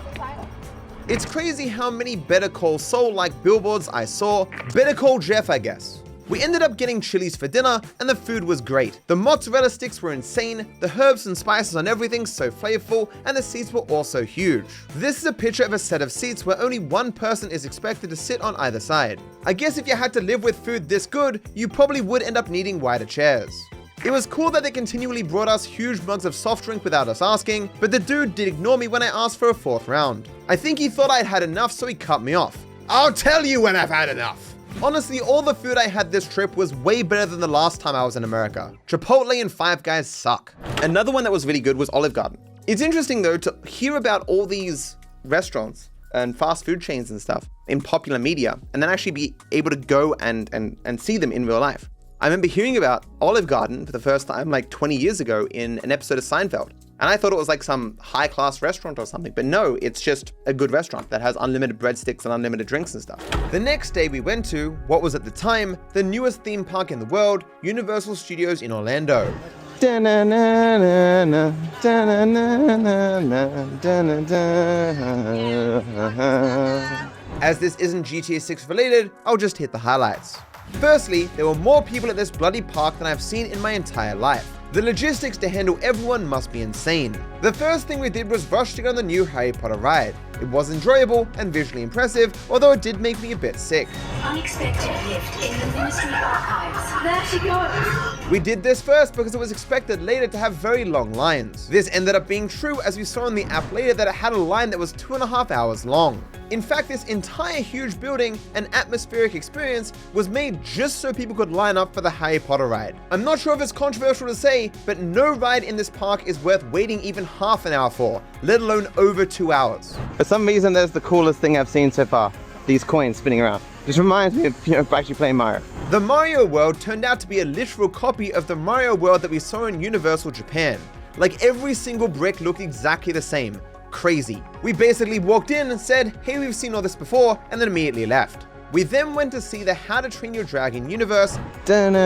Speaker 1: It's crazy how many Better Call Saul-like billboards I saw. Better Call Jeff, I guess. We ended up getting Chili's for dinner, and the food was great. The mozzarella sticks were insane, the herbs and spices on everything so flavorful, and the seats were also huge. This is a picture of a set of seats where only one person is expected to sit on either side. I guess if you had to live with food this good, you probably would end up needing wider chairs. It was cool that they continually brought us huge mugs of soft drink without us asking, but the dude did ignore me when I asked for a 4th round. I think he thought I'd had enough, so he cut me off. I'll tell you when I've had enough. Honestly, all the food I had this trip was way better than the last time I was in America. Chipotle and Five Guys suck. Another one that was really good was Olive Garden. It's interesting though to hear about all these restaurants and fast food chains and stuff in popular media and then actually be able to go and see them in real life. I remember hearing about Olive Garden for the first time like 20 years ago in an episode of Seinfeld. And I thought it was like some high-class restaurant or something, but no, it's just a good restaurant that has unlimited breadsticks and unlimited drinks and stuff. The next day we went to what was at the time the newest theme park in the world, Universal Studios in Orlando. As this isn't GTA 6 related, I'll just hit the highlights. Firstly, there were more people at this bloody park than I've seen in my entire life. The logistics to handle everyone must be insane. The first thing we did was rush to get on the new Harry Potter ride. It was enjoyable and visually impressive, although it did make me a bit sick.
Speaker 12: Unexpected lift in the Ministry archives. There she goes.
Speaker 1: We did this first because it was expected later to have very long lines. This ended up being true as we saw in the app later that it had a line that was 2.5 hours long. In fact, this entire huge building and atmospheric experience was made just so people could line up for the Harry Potter ride. I'm not sure if it's controversial to say, but no ride in this park is worth waiting even half an hour for, let alone over 2 hours.
Speaker 3: For some reason, there's the coolest thing I've seen so far. These coins spinning around. Just reminds me of actually playing Mario.
Speaker 1: The Mario World turned out to be a literal copy of the Mario World that we saw in Universal Japan. Like every single brick looked exactly the same. Crazy. We basically walked in and said, hey, we've seen all this before, and then immediately left. We then went to see the How to Train Your Dragon universe, and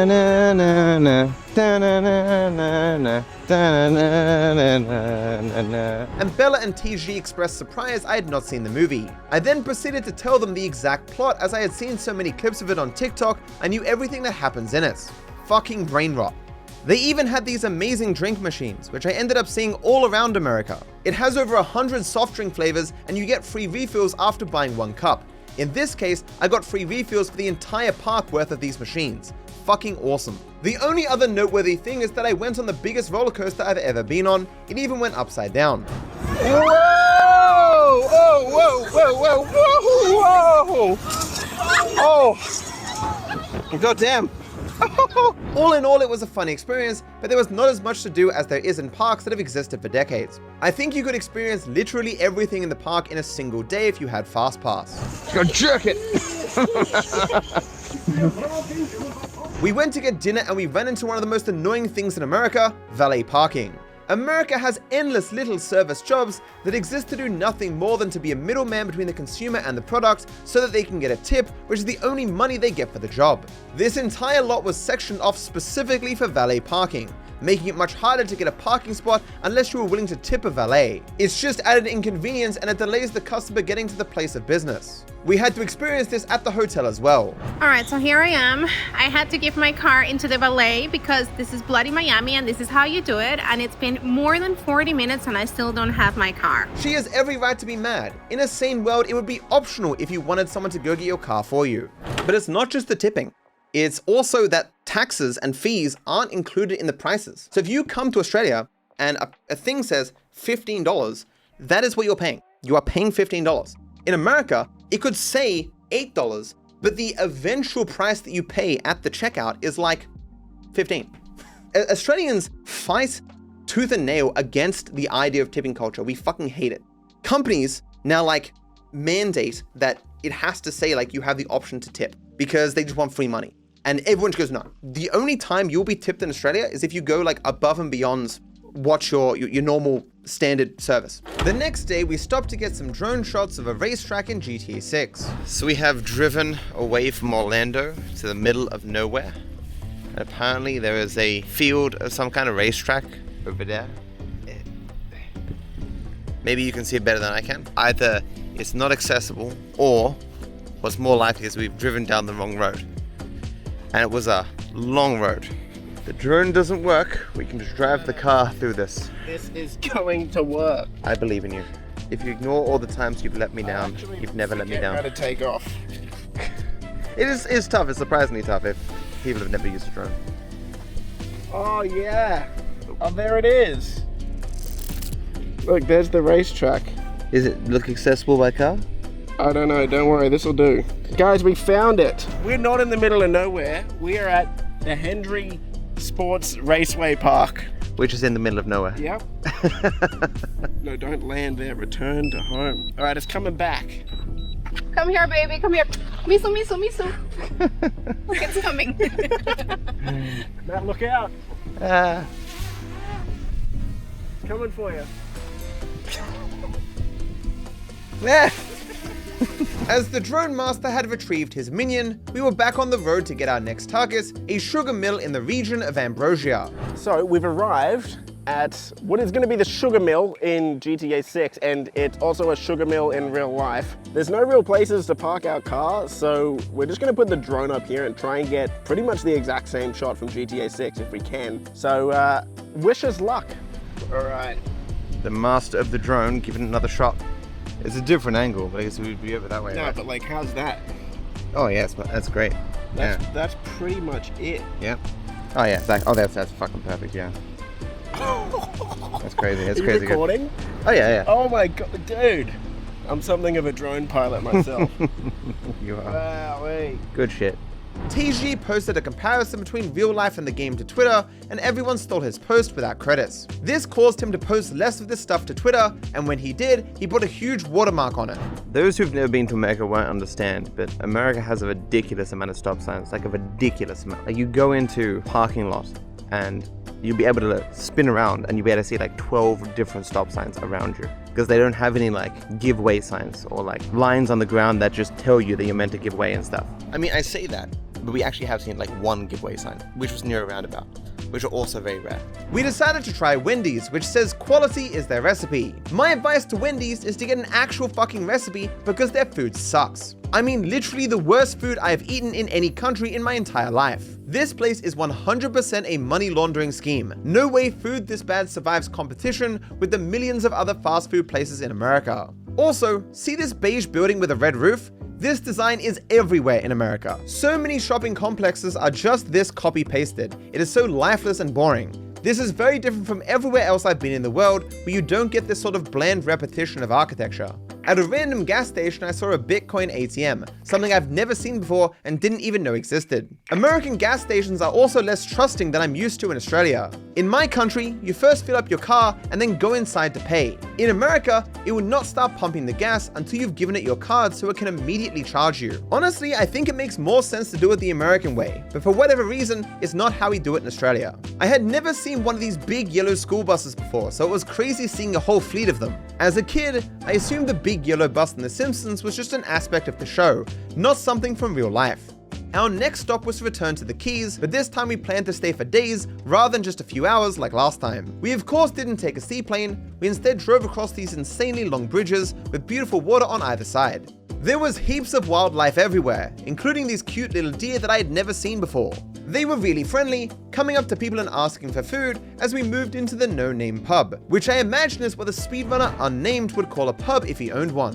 Speaker 1: Bella and TG expressed surprise I had not seen the movie. I then proceeded to tell them the exact plot as I had seen so many clips of it on TikTok, I knew everything that happens in it. Fucking brain rot. They even had these amazing drink machines, which I ended up seeing all around America. It has over 100 soft drink flavors, and you get free refills after buying 1 cup. In this case, I got free refills for the entire park worth of these machines. Fucking awesome. The only other noteworthy thing is that I went on the biggest roller coaster I've ever been on. It even went upside down.
Speaker 3: Whoa! Whoa, whoa, whoa, whoa, whoa, whoa! Oh! Goddamn!
Speaker 1: All in all, it was a fun experience, but there was not as much to do as there is in parks that have existed for decades. I think you could experience literally everything in the park in a single day if you had Fast Pass.
Speaker 3: Go jerk it!
Speaker 1: We went to get dinner and we ran into one of the most annoying things in America, valet parking. America has endless little service jobs that exist to do nothing more than to be a middleman between the consumer and the product so that they can get a tip, which is the only money they get for the job. This entire lot was sectioned off specifically for valet parking, making it much harder to get a parking spot unless you were willing to tip a valet. It's just added inconvenience and it delays the customer getting to the place of business. We had to experience this at the hotel as well.
Speaker 9: All right, so here I am. I had to give my car into the valet because this is bloody Miami and this is how you do it. And it's been more than 40 minutes and I still don't have my car.
Speaker 1: She has every right to be mad. In a sane world, it would be optional if you wanted someone to go get your car for you. But it's not just the tipping. It's also that taxes and fees aren't included in the prices. So if you come to Australia and a thing says $15, that is what you're paying. You are paying $15. In America, it could say $8, but the eventual price that you pay at the checkout is like $15. Australians fight tooth and nail against the idea of tipping culture. We fucking hate it. Companies now like mandate that it has to say like you have the option to tip because they just want free money. And everyone just goes, no. The only time you'll be tipped in Australia is if you go like above and beyond watch your normal standard service. The next day, we stopped to get some drone shots of a racetrack in GTA 6.
Speaker 3: So we have driven away from Orlando to the middle of nowhere. And apparently there is a field of some kind of racetrack over there. Maybe you can see it better than I can. Either it's not accessible, or what's more likely is we've driven down the wrong road. And it was a long road. The drone doesn't work. We can just drive the car through this.
Speaker 2: This is going to work.
Speaker 3: I believe in you. If you ignore all the times you've let me down, you've never let me down.
Speaker 2: Try to take off.
Speaker 3: It's tough. It's surprisingly tough if people have never used a drone.
Speaker 2: Oh yeah. Oh, there it is. Look, there's the racetrack.
Speaker 3: Is it look accessible by car?
Speaker 2: I don't know. Don't worry. This will do. Guys, we found it. We're not in the middle of nowhere. We are at the Hendry Sports Raceway Park.
Speaker 3: Which is in the middle of nowhere.
Speaker 2: Yep. No, don't land there. Return to home. All right, it's coming back.
Speaker 9: Come here, baby. Come here. Miso, miso, miso. Look, it's coming.
Speaker 2: Matt, look out.
Speaker 3: Ah.
Speaker 2: It's coming for you.
Speaker 1: As the drone master had retrieved his minion, we were back on the road to get our next target, a sugar mill in the region of Ambrosia.
Speaker 2: So we've arrived at what is going to be the sugar mill in GTA 6, and it's also a sugar mill in real life. There's no real places to park our car, so we're just going to put the drone up here and try and get pretty much the exact same shot from GTA 6 if we can. So wish us luck. All right.
Speaker 3: The master of the drone giving it another shot. It's a different angle, but I guess we'd be over that way.
Speaker 2: No,
Speaker 3: right?
Speaker 2: but like, how's that?
Speaker 3: Oh yeah, that's great.
Speaker 2: That's pretty much it.
Speaker 3: Yeah. Oh yeah, that's fucking perfect. Yeah. That's crazy. That's crazy.
Speaker 2: Are you recording?
Speaker 3: Oh yeah.
Speaker 2: Oh my god, dude! I'm something of a drone pilot myself.
Speaker 3: You are.
Speaker 2: Wow, wait.
Speaker 3: Good shit.
Speaker 1: TG posted a comparison between real life and the game to Twitter, and everyone stole his post without credits. This caused him to post less of this stuff to Twitter, and when he did, he put a huge watermark on it.
Speaker 3: Those who've never been to America won't understand, but America has a ridiculous amount of stop signs, like a ridiculous amount. Like you go into parking lot and you'll be able to spin around and you'll be able to see like 12 different stop signs around you, because they don't have any like give way signs or like lines on the ground that just tell you that you're meant to give way and stuff. I mean, I say that, but we actually have seen like one giveaway sign, which was near a roundabout, which are also very rare.
Speaker 1: We decided to try Wendy's, which says quality is their recipe. My advice to Wendy's is to get an actual fucking recipe because their food sucks. I mean, literally the worst food I have eaten in any country in my entire life. This place is 100% a money laundering scheme. No way food this bad survives competition with the millions of other fast food places in America. Also, see this beige building with a red roof? This design is everywhere in America. So many shopping complexes are just this copy-pasted. It is so lifeless and boring. This is very different from everywhere else I've been in the world, where you don't get this sort of bland repetition of architecture. At a random gas station, I saw a Bitcoin ATM, something I've never seen before and didn't even know existed. American gas stations are also less trusting than I'm used to in Australia. In my country, you first fill up your car and then go inside to pay. In America, it will not start pumping the gas until you've given it your card so it can immediately charge you. Honestly, I think it makes more sense to do it the American way, but for whatever reason, it's not how we do it in Australia. I had never seen one of these big yellow school buses before, so it was crazy seeing a whole fleet of them. As a kid, I assumed the big yellow bus in The Simpsons was just an aspect of the show, not something from real life. Our next stop was to return to the Keys, but this time we planned to stay for days rather than just a few hours like last time. We of course didn't take a seaplane, we instead drove across these insanely long bridges with beautiful water on either side. There was heaps of wildlife everywhere, including these cute little deer that I had never seen before. They were really friendly, coming up to people and asking for food as we moved into the no-name pub, which I imagine is what a speedrunner unnamed would call a pub if he owned one.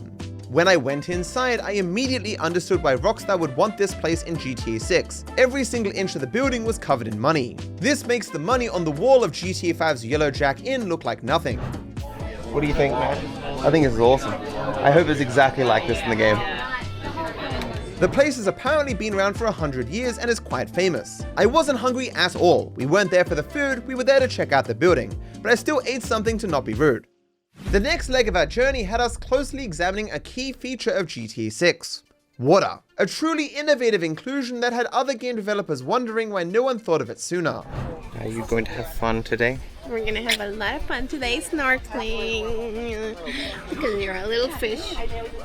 Speaker 1: When I went inside, I immediately understood why Rockstar would want this place in GTA 6. Every single inch of the building was covered in money. This makes the money on the wall of GTA 5's Yellow Jack Inn look like nothing.
Speaker 2: What do you think, man?
Speaker 3: I think it's awesome. I hope it's exactly like this in the game.
Speaker 1: The place has apparently been around for 100 years and is quite famous. I wasn't hungry at all. We weren't there for the food, we were there to check out the building, but I still ate something to not be rude. The next leg of our journey had us closely examining a key feature of GTA 6. Water. A truly innovative inclusion that had other game developers wondering why no one thought of it sooner.
Speaker 3: Are you going to have fun today?
Speaker 9: We're gonna have a lot of fun today snorkeling because you're a little fish.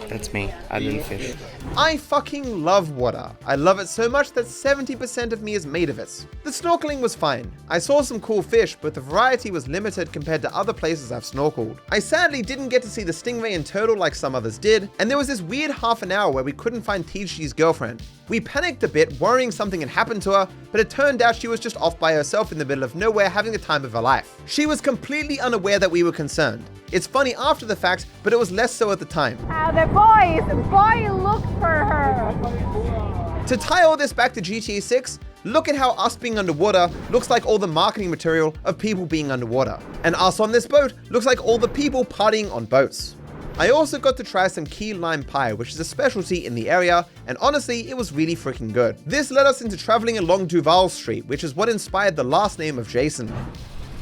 Speaker 3: That's me, a little fish.
Speaker 1: I fucking love water. I love it so much that 70% of me is made of it. The snorkeling was fine. I saw some cool fish, but the variety was limited compared to other places I've snorkeled. I sadly didn't get to see the stingray and turtle like some others did, and there was this weird half an hour where we couldn't find TG's girlfriend. We panicked a bit, worrying something had happened to her, but it turned out she was just off by herself in the middle of nowhere having the time of her life. She was completely unaware that we were concerned. It's funny after the fact, but it was less so at the time.
Speaker 9: The boy looked for her.
Speaker 1: To tie all this back to GTA 6, look at how us being underwater looks like all the marketing material of people being underwater. And us on this boat looks like all the people partying on boats. I also got to try some key lime pie, which is a specialty in the area, and honestly, it was really freaking good. This led us into traveling along Duval Street, which is what inspired the last name of Jason.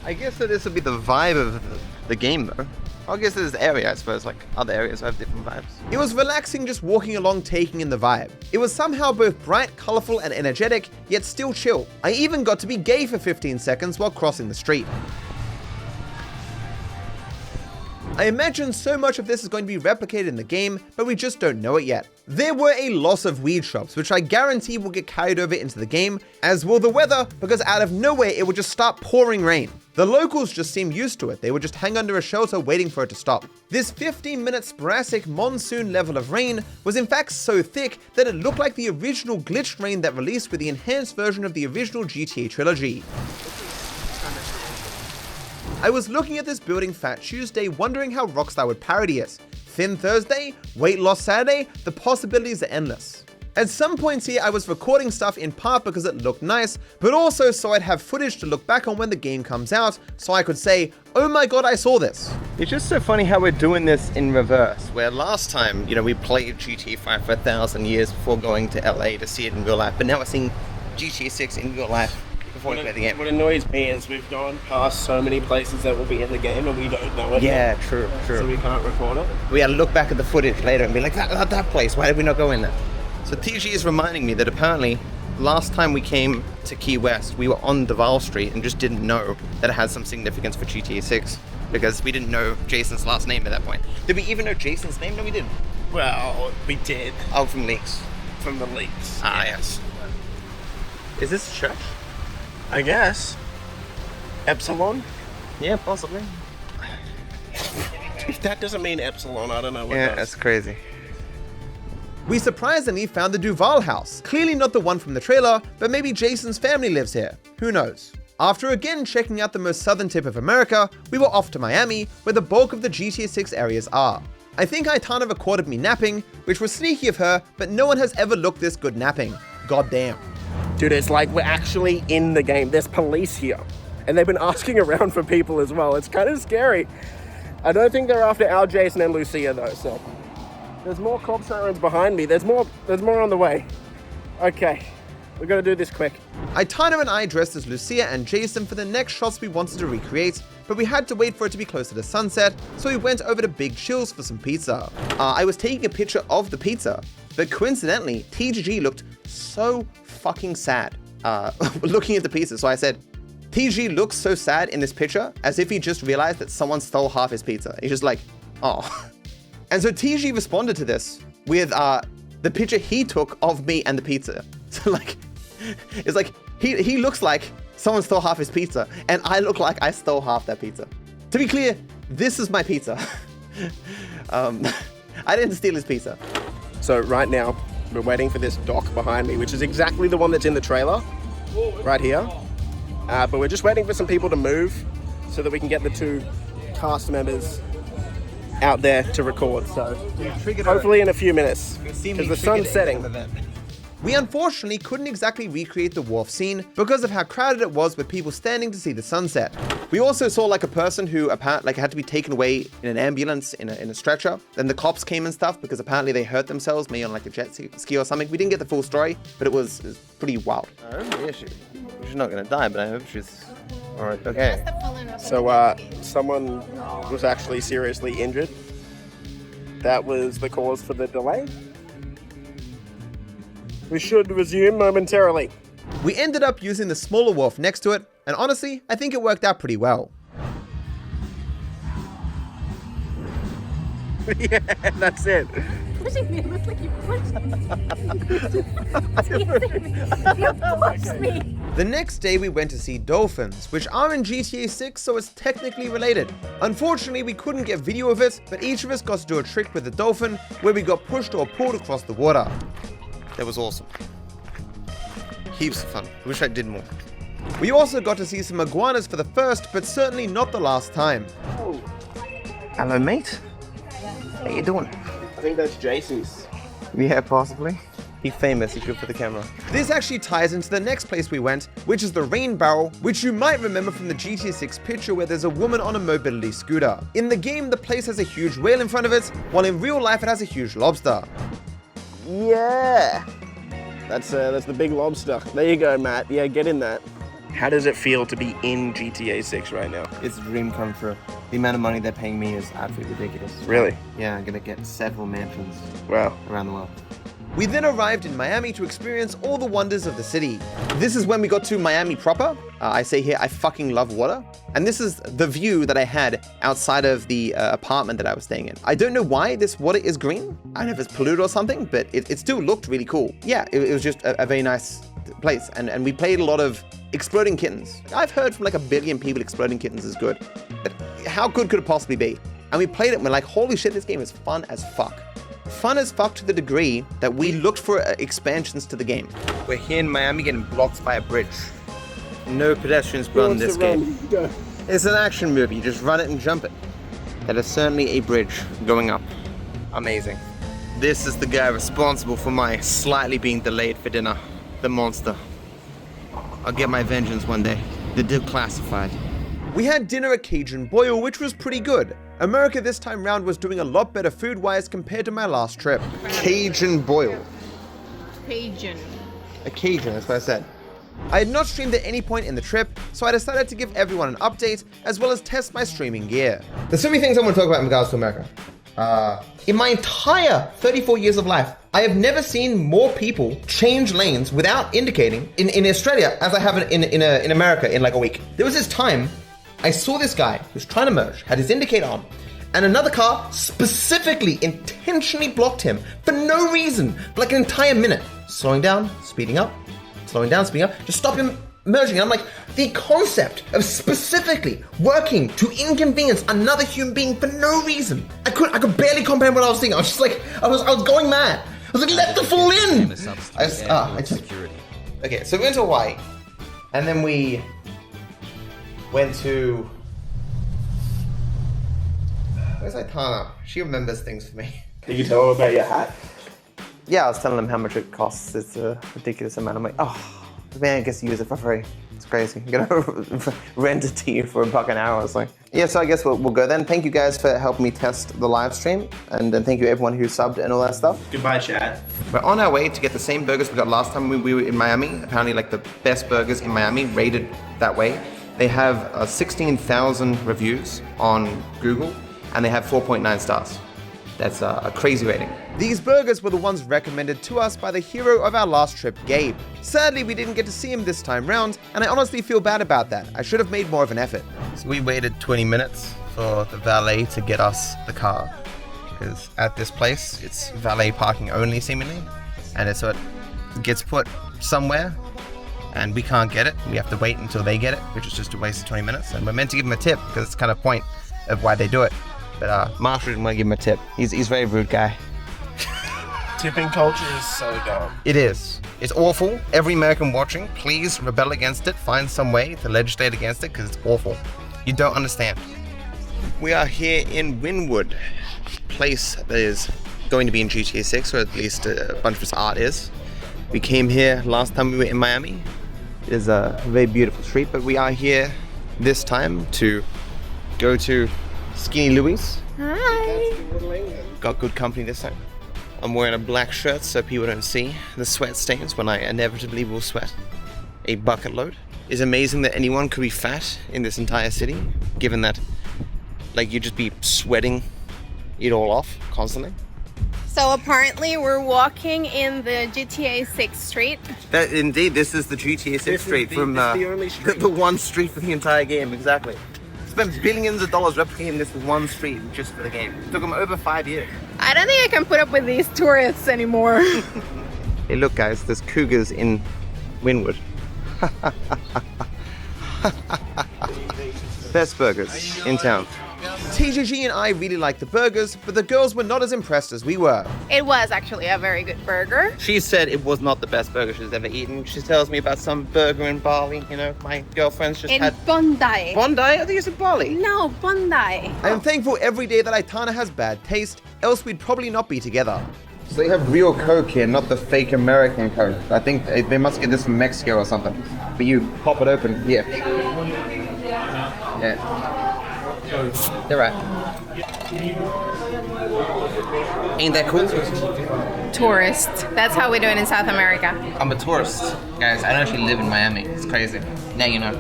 Speaker 3: I guess that this would be the vibe of the game though. I guess there's the area, I suppose, like other areas have different vibes.
Speaker 1: It was relaxing just walking along taking in the vibe. It was somehow both bright, colorful, and energetic, yet still chill. I even got to be gay for 15 seconds while crossing the street. I imagine so much of this is going to be replicated in the game, but we just don't know it yet. There were a lot of weed shops, which I guarantee will get carried over into the game, as will the weather, because out of nowhere it would just start pouring rain. The locals just seemed used to it. They would just hang under a shelter waiting for it to stop. This 15-minute sporadic monsoon level of rain was in fact so thick that it looked like the original glitched rain that released with the enhanced version of the original GTA trilogy. I was looking at this building Fat Tuesday wondering how Rockstar would parody it. Thin Thursday, Weight Loss Saturday, the possibilities are endless. At some points here I was recording stuff in part because it looked nice, but also so I'd have footage to look back on when the game comes out, so I could say, oh my god, I saw this.
Speaker 3: It's just so funny how we're doing this in reverse, where last time, we played GTA 5 for 1,000 years before going to LA to see it in real life, but now we're seeing GTA 6 in real life. What
Speaker 2: annoys me is we've gone past so many places that will be in the game and we don't know it.
Speaker 3: Yeah, true.
Speaker 2: So we can't record it.
Speaker 3: We had to look back at the footage later and be like, that place, why did we not go in there? So TG is reminding me that apparently last time we came to Key West, we were on Duval Street and just didn't know that it had some significance for GTA 6 because we didn't know Jason's last name at that point. Did we even know Jason's name? No, we didn't.
Speaker 2: Well, we did.
Speaker 3: Oh, from leaks.
Speaker 2: From the leaks.
Speaker 3: Ah, yes. Is this a church?
Speaker 2: I guess. Epsilon?
Speaker 3: Yeah, possibly.
Speaker 2: If that doesn't mean Epsilon, I don't know what
Speaker 3: does.
Speaker 2: Yeah,
Speaker 3: that's crazy.
Speaker 1: We surprisingly found the Duval house. Clearly not the one from the trailer, but maybe Jason's family lives here. Who knows? After again checking out the most southern tip of America, we were off to Miami, where the bulk of the GTA 6 areas are. I think Aitana recorded me napping, which was sneaky of her, but no one has ever looked this good napping. Goddamn.
Speaker 2: Dude, it's like we're actually in the game. There's police here. And they've been asking around for people as well. It's kind of scary. I don't think they're after Al, Jason, and Lucia though, so. There's more cop sirens behind me. There's more on the way. Okay, we gotta do this quick.
Speaker 1: Aitana and I dressed as Lucia and Jason for the next shots we wanted to recreate, but we had to wait for it to be closer to sunset, so we went over to Big Chill's for some pizza. I was taking a picture of the pizza, but coincidentally, TGG looked so fucking sad looking at the pizza. So I said, TG looks so sad in this picture as if he just realized that someone stole half his pizza. He's just like, oh. And so TG responded to this with the picture he took of me and the pizza. So like, it's like, he looks like someone stole half his pizza and I look like I stole half that pizza. To be clear, this is my pizza. I didn't steal his pizza.
Speaker 2: So right now, we're waiting for this dock behind me, which is exactly the one that's in the trailer, right here. But we're just waiting for some people to move so that we can get the two cast members out there to record. So hopefully in a few minutes, because the sun's setting.
Speaker 1: We unfortunately couldn't exactly recreate the wharf scene because of how crowded it was with people standing to see the sunset. We also saw like a person who apparently had to be taken away in an ambulance in a stretcher. Then the cops came and stuff because apparently they hurt themselves, maybe on like a jet ski or something. We didn't get the full story, but it was pretty wild.
Speaker 3: I hope she's not gonna die, but I hope she's all right. Okay.
Speaker 2: So someone was actually seriously injured. That was the cause for the delay. We should resume momentarily.
Speaker 1: We ended up using the smaller wharf next to it, and honestly, I think it worked out pretty well.
Speaker 2: Yeah, that's it.
Speaker 12: Pushing me. It looks like you pushed me. You pushed me.
Speaker 1: The next day we went to see dolphins, which are in GTA 6, so it's technically related. Unfortunately, we couldn't get video of it, but each of us got to do a trick with the dolphin where we got pushed or pulled across the water.
Speaker 3: That was awesome. Heaps of fun. I wish I did more.
Speaker 1: We also got to see some iguanas for the first, but certainly not the last time.
Speaker 3: Hello, mate. How you doing?
Speaker 2: I think that's Jason's.
Speaker 3: Yeah, possibly. He's famous. He's good for the camera.
Speaker 1: This actually ties into the next place we went, which is the Rain Barrel, which you might remember from the GTA 6 picture where there's a woman on a mobility scooter. In the game, the place has a huge whale in front of it, while in real life it has a huge lobster.
Speaker 2: Yeah. That's the big lobster. There you go, Matt. Yeah, get in that. How does it feel to be in GTA 6 right now?
Speaker 3: It's a dream come true. The amount of money they're paying me is absolutely ridiculous.
Speaker 2: Really?
Speaker 3: Yeah, I'm gonna get several mansions
Speaker 2: Wow.
Speaker 3: around the world.
Speaker 1: We then arrived in Miami to experience all the wonders of the city. This is when we got to Miami proper. I say here, I fucking love water. And this is the view that I had outside of the apartment that I was staying in. I don't know why this water is green. I don't know if it's polluted or something, but it still looked really cool. Yeah, it was just a very nice place. And we played a lot of exploding kittens. I've heard from like 1 billion people exploding kittens is good. But how good could it possibly be? And we played it and we're like, holy shit, this game is fun as fuck. Fun as fuck to the degree that we looked for expansions to the game.
Speaker 3: We're here in Miami getting blocked by a bridge. No pedestrians run this game.
Speaker 2: Go.
Speaker 3: It's an action movie, you just run it and jump it. That is certainly a bridge going up. Amazing. This is the guy responsible for my slightly being delayed for dinner. The monster. I'll get my vengeance one day. The declassified.
Speaker 1: We had dinner at Cajun Boil, which was pretty good. America this time round was doing a lot better food-wise compared to my last trip.
Speaker 3: Cajun Boil.
Speaker 9: Cajun.
Speaker 3: A Cajun, that's what I said.
Speaker 1: I had not streamed at any point in the trip, so I decided to give everyone an update, as well as test my streaming gear.
Speaker 3: There's so many things I want to talk about in regards to America. In my entire 34 years of life, I have never seen more people change lanes without indicating in Australia as I have in America in like a week. There was this time I saw this guy who was trying to merge, had his indicator on, and another car specifically intentionally blocked him for no reason, for like an entire minute. Slowing down, speeding up, slowing down, speeding up, just stop him merging. And I'm like, the concept of specifically working to inconvenience another human being for no reason. I could barely comprehend what I was thinking. I was just like, I was going mad. I was like, let the fool in! Okay, so we went to Hawaii, and then we went to... Where's Aitana? She remembers things for me.
Speaker 2: Did you tell her about your hat?
Speaker 3: Yeah, I was telling them how much it costs. It's a ridiculous amount. I'm like, oh, man, I guess you use it for free. It's crazy. I'm gonna rent it to you for $1 an hour. It's like, yeah, so I guess we'll go then. Thank you guys for helping me test the live stream. And then thank you everyone who subbed and all that stuff.
Speaker 2: Goodbye, Chad.
Speaker 3: We're on our way to get the same burgers we got last time we were in Miami. Apparently like the best burgers in Miami, rated that way. They have 16,000 reviews on Google and they have 4.9 stars. That's a crazy rating.
Speaker 1: These burgers were the ones recommended to us by the hero of our last trip, Gabe. Sadly, we didn't get to see him this time round, and I honestly feel bad about that. I should have made more of an effort.
Speaker 3: So we waited 20 minutes for the valet to get us the car. Because at this place, it's valet parking only seemingly. And so it gets put somewhere, and we can't get it. We have to wait until they get it, which is just a waste of 20 minutes. And we're meant to give them a tip, because it's kind of the point of why they do it. But Marshall didn't want to give him a tip. He's a very rude guy.
Speaker 2: Tipping culture is so dumb.
Speaker 3: It is. It's awful. Every American watching, please rebel against it. Find some way to legislate against it because it's awful. You don't understand. We are here in Wynwood, a place that is going to be in GTA 6, or at least a bunch of its art is. We came here last time we were in Miami. It is a very beautiful street, but we are here this time to go to Skinny Louie's.
Speaker 9: Hi.
Speaker 3: Got good company this time. I'm wearing a black shirt so people don't see the sweat stains when I inevitably will sweat. A bucket load. It's amazing that anyone could be fat in this entire city, given that like you'd just be sweating it all off constantly.
Speaker 9: So apparently we're walking in the GTA 6 street.
Speaker 3: That, indeed, this is the GTA 6 street from the one street for the entire game, exactly. Spent billions of dollars replicating this one street just for the game. It took them over 5 years.
Speaker 9: I don't think I can put up with these tourists anymore.
Speaker 3: Hey, look, guys, there's cougars in Wynwood. Best burgers in town.
Speaker 1: TGG and I really liked the burgers, but the girls were not as impressed as we were.
Speaker 9: It was actually a very good burger.
Speaker 3: She said it was not the best burger she's ever eaten. She tells me about some burger in Bali. You know, my girlfriend's just
Speaker 9: In
Speaker 3: had...
Speaker 9: Bondi.
Speaker 3: Bondi? I think it's in Bali.
Speaker 9: No, Bondi.
Speaker 1: I am thankful every day that Aitana has bad taste, else we'd probably not be together.
Speaker 10: So they have real Coke here, not the fake American Coke. I think they must get this from Mexico or something. But you pop it open here. Yeah. They're right.
Speaker 3: Ain't that cool?
Speaker 9: Tourist. That's how we do it in South America.
Speaker 3: I'm a tourist, guys. I don't actually live in Miami. It's crazy. Now you know.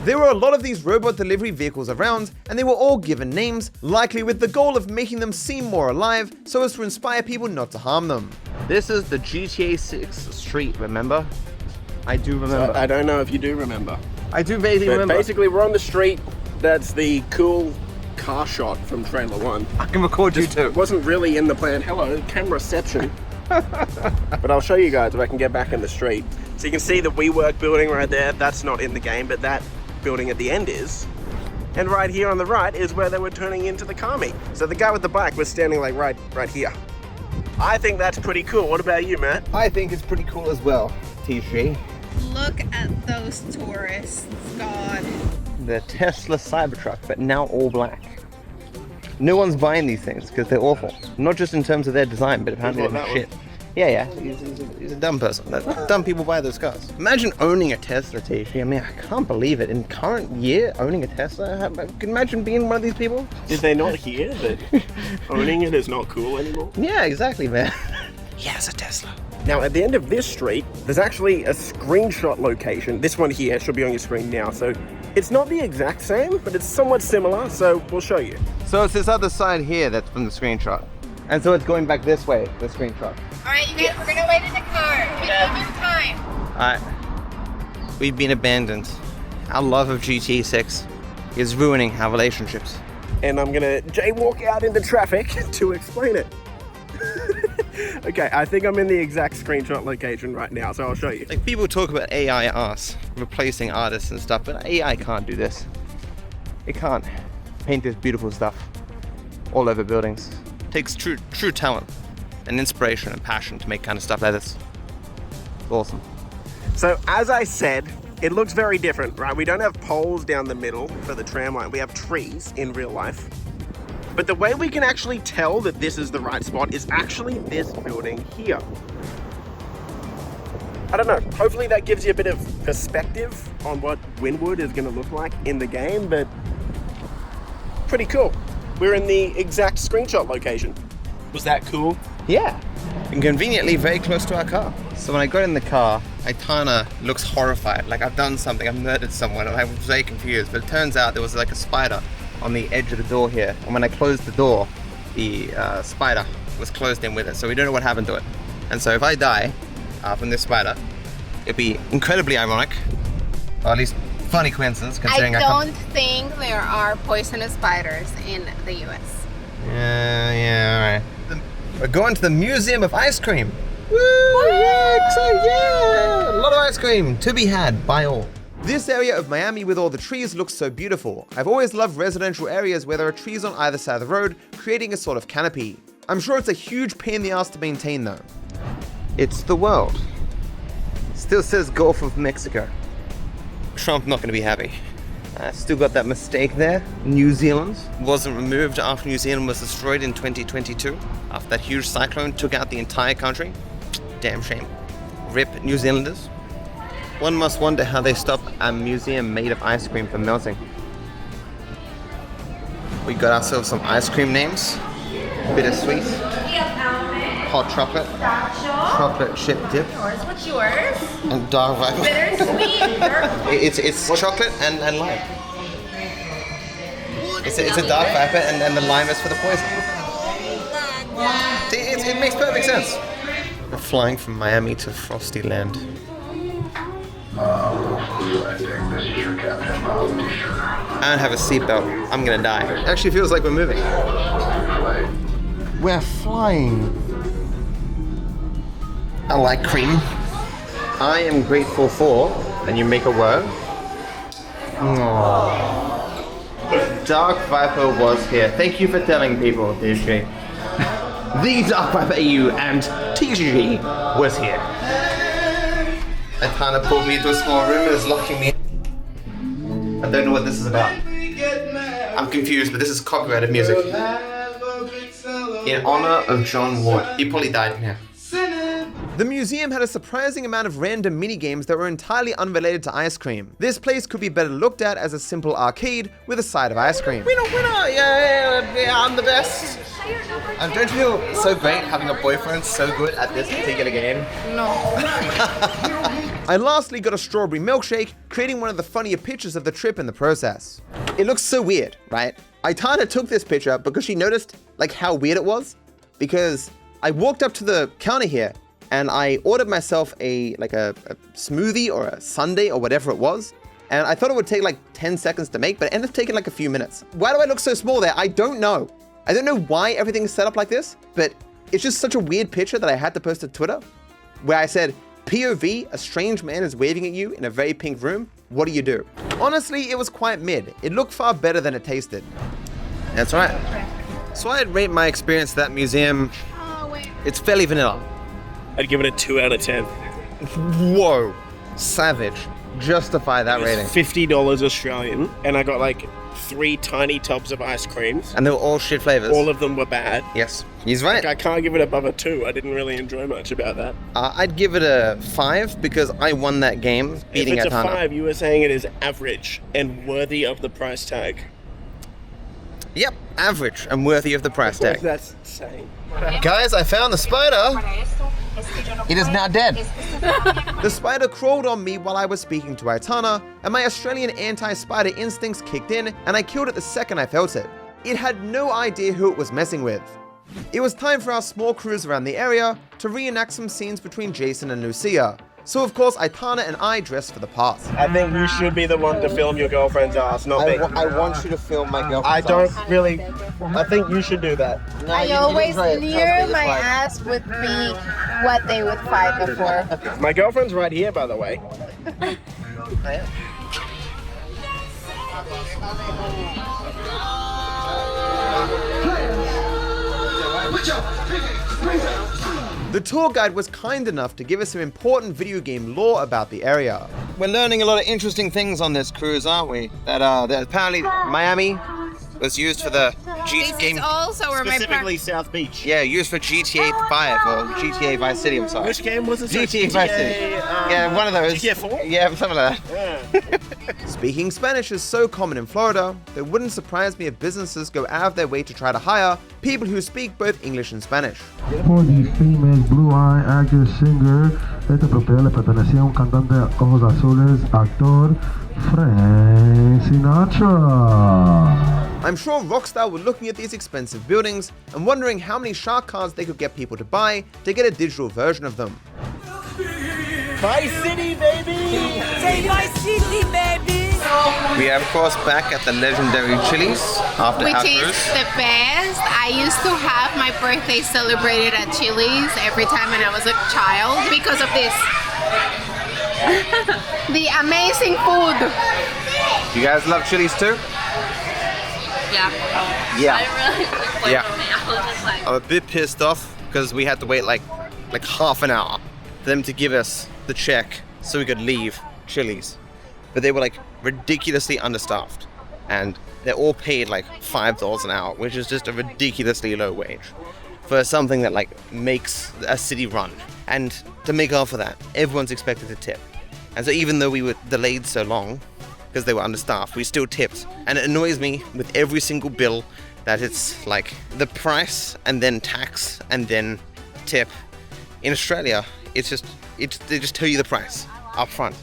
Speaker 1: There were a lot of these robot delivery vehicles around, and they were all given names, likely with the goal of making them seem more alive, so as to inspire people not to harm them.
Speaker 3: This is the GTA 6 street, remember? I do remember.
Speaker 2: I don't know if you do remember.
Speaker 3: I do vaguely remember.
Speaker 2: Basically, we're on the street. That's the cool car shot from trailer 1.
Speaker 3: I can record you too.
Speaker 2: It wasn't really in the plan. Hello, cameraception. But I'll show you guys if I can get back in the street. So you can see the WeWork building right there. That's not in the game, but that building at the end is. And right here on the right is where they were turning into the car meet. So the guy with the bike was standing like right here. I think that's pretty cool. What about you, Matt?
Speaker 10: I think it's pretty cool as well, TG.
Speaker 9: Look at those tourists, God.
Speaker 3: The Tesla Cybertruck, but now all black. No one's buying these things because they're awful. Not just in terms of their design, but apparently they're shit. Yeah. He's a dumb person. Dumb people buy those cars. Imagine owning a Tesla, TG. I mean, I can't believe it. In current year, owning a Tesla? Can you imagine being one of these people?
Speaker 2: Did they not hear that owning it is not cool anymore?
Speaker 3: Yeah, exactly, man. He has a Tesla.
Speaker 2: Now, at the end of this street, there's actually a screenshot location. This one here should be on your screen now. So it's not the exact same, but it's somewhat similar. So we'll show you.
Speaker 3: So it's this other side here that's from the screenshot. And so it's going back this way, the screenshot.
Speaker 9: All right, you guys, we're gonna wait in the car. Give me time.
Speaker 3: Alright. We've been abandoned. Our love of GTA 6 is ruining our relationships.
Speaker 2: And I'm gonna jaywalk out into traffic to explain it. Okay, I think I'm in the exact screenshot location right now, so I'll show you.
Speaker 3: Like, people talk about AI art, replacing artists and stuff, but AI can't do this. It can't paint this beautiful stuff all over buildings. It takes true talent and inspiration and passion to make kind of stuff like this. It's awesome.
Speaker 2: So as I said, it looks very different, right? We don't have poles down the middle for the tram line. We have trees in real life. But the way we can actually tell that this is the right spot is actually this building here. I don't know, hopefully that gives you a bit of perspective on what Wynwood is gonna look like in the game, but pretty cool. We're in the exact screenshot location. Was that cool?
Speaker 3: Yeah, and conveniently very close to our car. So when I got in the car, Aitana looks horrified, like I've done something, I've murdered someone, and I was very confused, but it turns out there was like a spider on the edge of the door here, and when I closed the door, the spider was closed in with it, so we don't know what happened to it. And so if I die from this spider, it'd be incredibly ironic, or at least funny coincidence, considering
Speaker 9: I don't think there are poisonous spiders in the US.
Speaker 3: Yeah, alright. We're going to the Museum of Ice Cream. Woo! Yeah! A lot of ice cream to be had by all.
Speaker 1: This area of Miami with all the trees looks so beautiful. I've always loved residential areas where there are trees on either side of the road, creating a sort of canopy. I'm sure it's a huge pain in the ass to maintain though.
Speaker 3: It's the world. Still says Gulf of Mexico. Trump not gonna be happy. Still got that mistake there. New Zealand wasn't removed after New Zealand was destroyed in 2022. After that huge cyclone took out the entire country. Damn shame. RIP New Zealanders. One must wonder how they stop a museum made of ice cream from melting. We got ourselves some ice cream names. Bittersweet. Hot chocolate. Chocolate chip dip.
Speaker 9: What's yours?
Speaker 3: And DarkViper.
Speaker 9: Bittersweet.
Speaker 3: it's chocolate and lime. It's a DarkViper and the lime is for the poison. It makes perfect sense. We're flying from Miami to Frosty Land. I don't have a seatbelt. I'm gonna die. It actually feels like we're moving. We're flying. I like cream. I am grateful for, and you make a word. Dark Viper was here. Thank you for telling people, DJ. The DarkViperAU and TGG was here. Atana pulled me into a small room and is locking me. I don't know what this is about. I'm confused, but this is copyrighted music. In honor of John Ward. He probably died in here.
Speaker 1: The museum had a surprising amount of random minigames that were entirely unrelated to ice cream. This place could be better looked at as a simple arcade with a side of ice cream.
Speaker 3: Winner! Yeah, I'm the best. Don't you feel so great having a boyfriend so good at this particular game?
Speaker 9: No.
Speaker 1: I lastly got a strawberry milkshake, creating one of the funnier pictures of the trip in the process. It looks so weird, right? Aitana took this picture because she noticed like how weird it was. Because I walked up to the counter here and I ordered myself a smoothie or a sundae or whatever it was. And I thought it would take like 10 seconds to make, but it ended up taking like a few minutes. Why do I look so small there? I don't know. I don't know why everything is set up like this, but it's just such a weird picture that I had to post to Twitter where I said, POV, a strange man is waving at you in a very pink room. What do you do? Honestly, it was quite mid. It looked far better than it tasted.
Speaker 3: That's right. So I'd rate my experience at that museum. It's fairly vanilla.
Speaker 13: I'd give it a 2 out of 10.
Speaker 3: Whoa. Savage. Justify that rating.
Speaker 13: $50 Australian, and I got like 3 tiny tubs of ice creams.
Speaker 3: And they were all shit flavors.
Speaker 13: All of them were bad.
Speaker 3: Yes, he's right.
Speaker 13: Like, I can't give it above a 2. I didn't really enjoy much about that.
Speaker 3: I'd give it a 5 because I won that game beating
Speaker 13: If it's
Speaker 3: Aitana.
Speaker 13: a 5, you were saying it is average and worthy of the price tag.
Speaker 3: Yep, average and worthy of the price tag.
Speaker 13: That's insane.
Speaker 3: Guys, I found the spider. It is now dead.
Speaker 1: The spider crawled on me while I was speaking to Aitana, and my Australian anti-spider instincts kicked in, and I killed it the second I felt it. It had no idea who it was messing with. It was time for our small cruise around the area to reenact some scenes between Jason and Lucia. So of course, Aitana and I dressed for the part.
Speaker 13: I think you should be the one to film your girlfriend's ass, not me.
Speaker 3: I want you to film my girlfriend's
Speaker 13: I don't
Speaker 3: ass.
Speaker 13: really. I think you should do that.
Speaker 14: No, I always knew my ass would be what they would fight before.
Speaker 13: My girlfriend's right here, by the way.
Speaker 1: The tour guide was kind enough to give us some important video game lore about the area.
Speaker 3: We're learning a lot of interesting things on this cruise, aren't we? That apparently Miami was used for the
Speaker 9: This is also where my
Speaker 13: Specifically South Beach.
Speaker 3: Yeah, used for GTA 5 or GTA Vice City, I'm sorry.
Speaker 13: Which game was it?
Speaker 3: GTA Vice City. Yeah, one of those.
Speaker 13: GTA 4?
Speaker 3: Yeah, something like that.
Speaker 1: Speaking Spanish is so common in Florida, that it wouldn't surprise me if businesses go out of their way to try to hire people who speak both English and Spanish.
Speaker 15: For the famous blue-eye actor singer, esta propiedad le pertenecía a un cantante de ojos azules, actor Frank Sinatra.
Speaker 1: I'm sure Rockstar were looking at these expensive buildings and wondering how many shark cards they could get people to buy to get a digital version of them.
Speaker 13: Vice City, baby!
Speaker 12: Say Vice City, baby!
Speaker 3: We are, of course, back at the legendary Chili's after
Speaker 9: Which
Speaker 3: our
Speaker 9: is
Speaker 3: cruise.
Speaker 9: the best. I used to have my birthday celebrated at Chili's every time when I was a child because of this. The amazing food.
Speaker 3: You guys love Chili's too?
Speaker 9: Yeah.
Speaker 3: Yeah.
Speaker 9: I really like
Speaker 3: Yeah.
Speaker 9: I was just like,
Speaker 3: I'm a bit pissed off because we had to wait like half an hour for them to give us the check so we could leave Chili's. But they were like ridiculously understaffed, and they're all paid like $5 an hour, which is just a ridiculously low wage for something that like makes a city run. And to make up for that, everyone's expected to tip. And so even though we were delayed so long because they were understaffed, we still tipped. And it annoys me with every single bill that it's like the price and then tax and then tip. In Australia, they just tell you the price up front.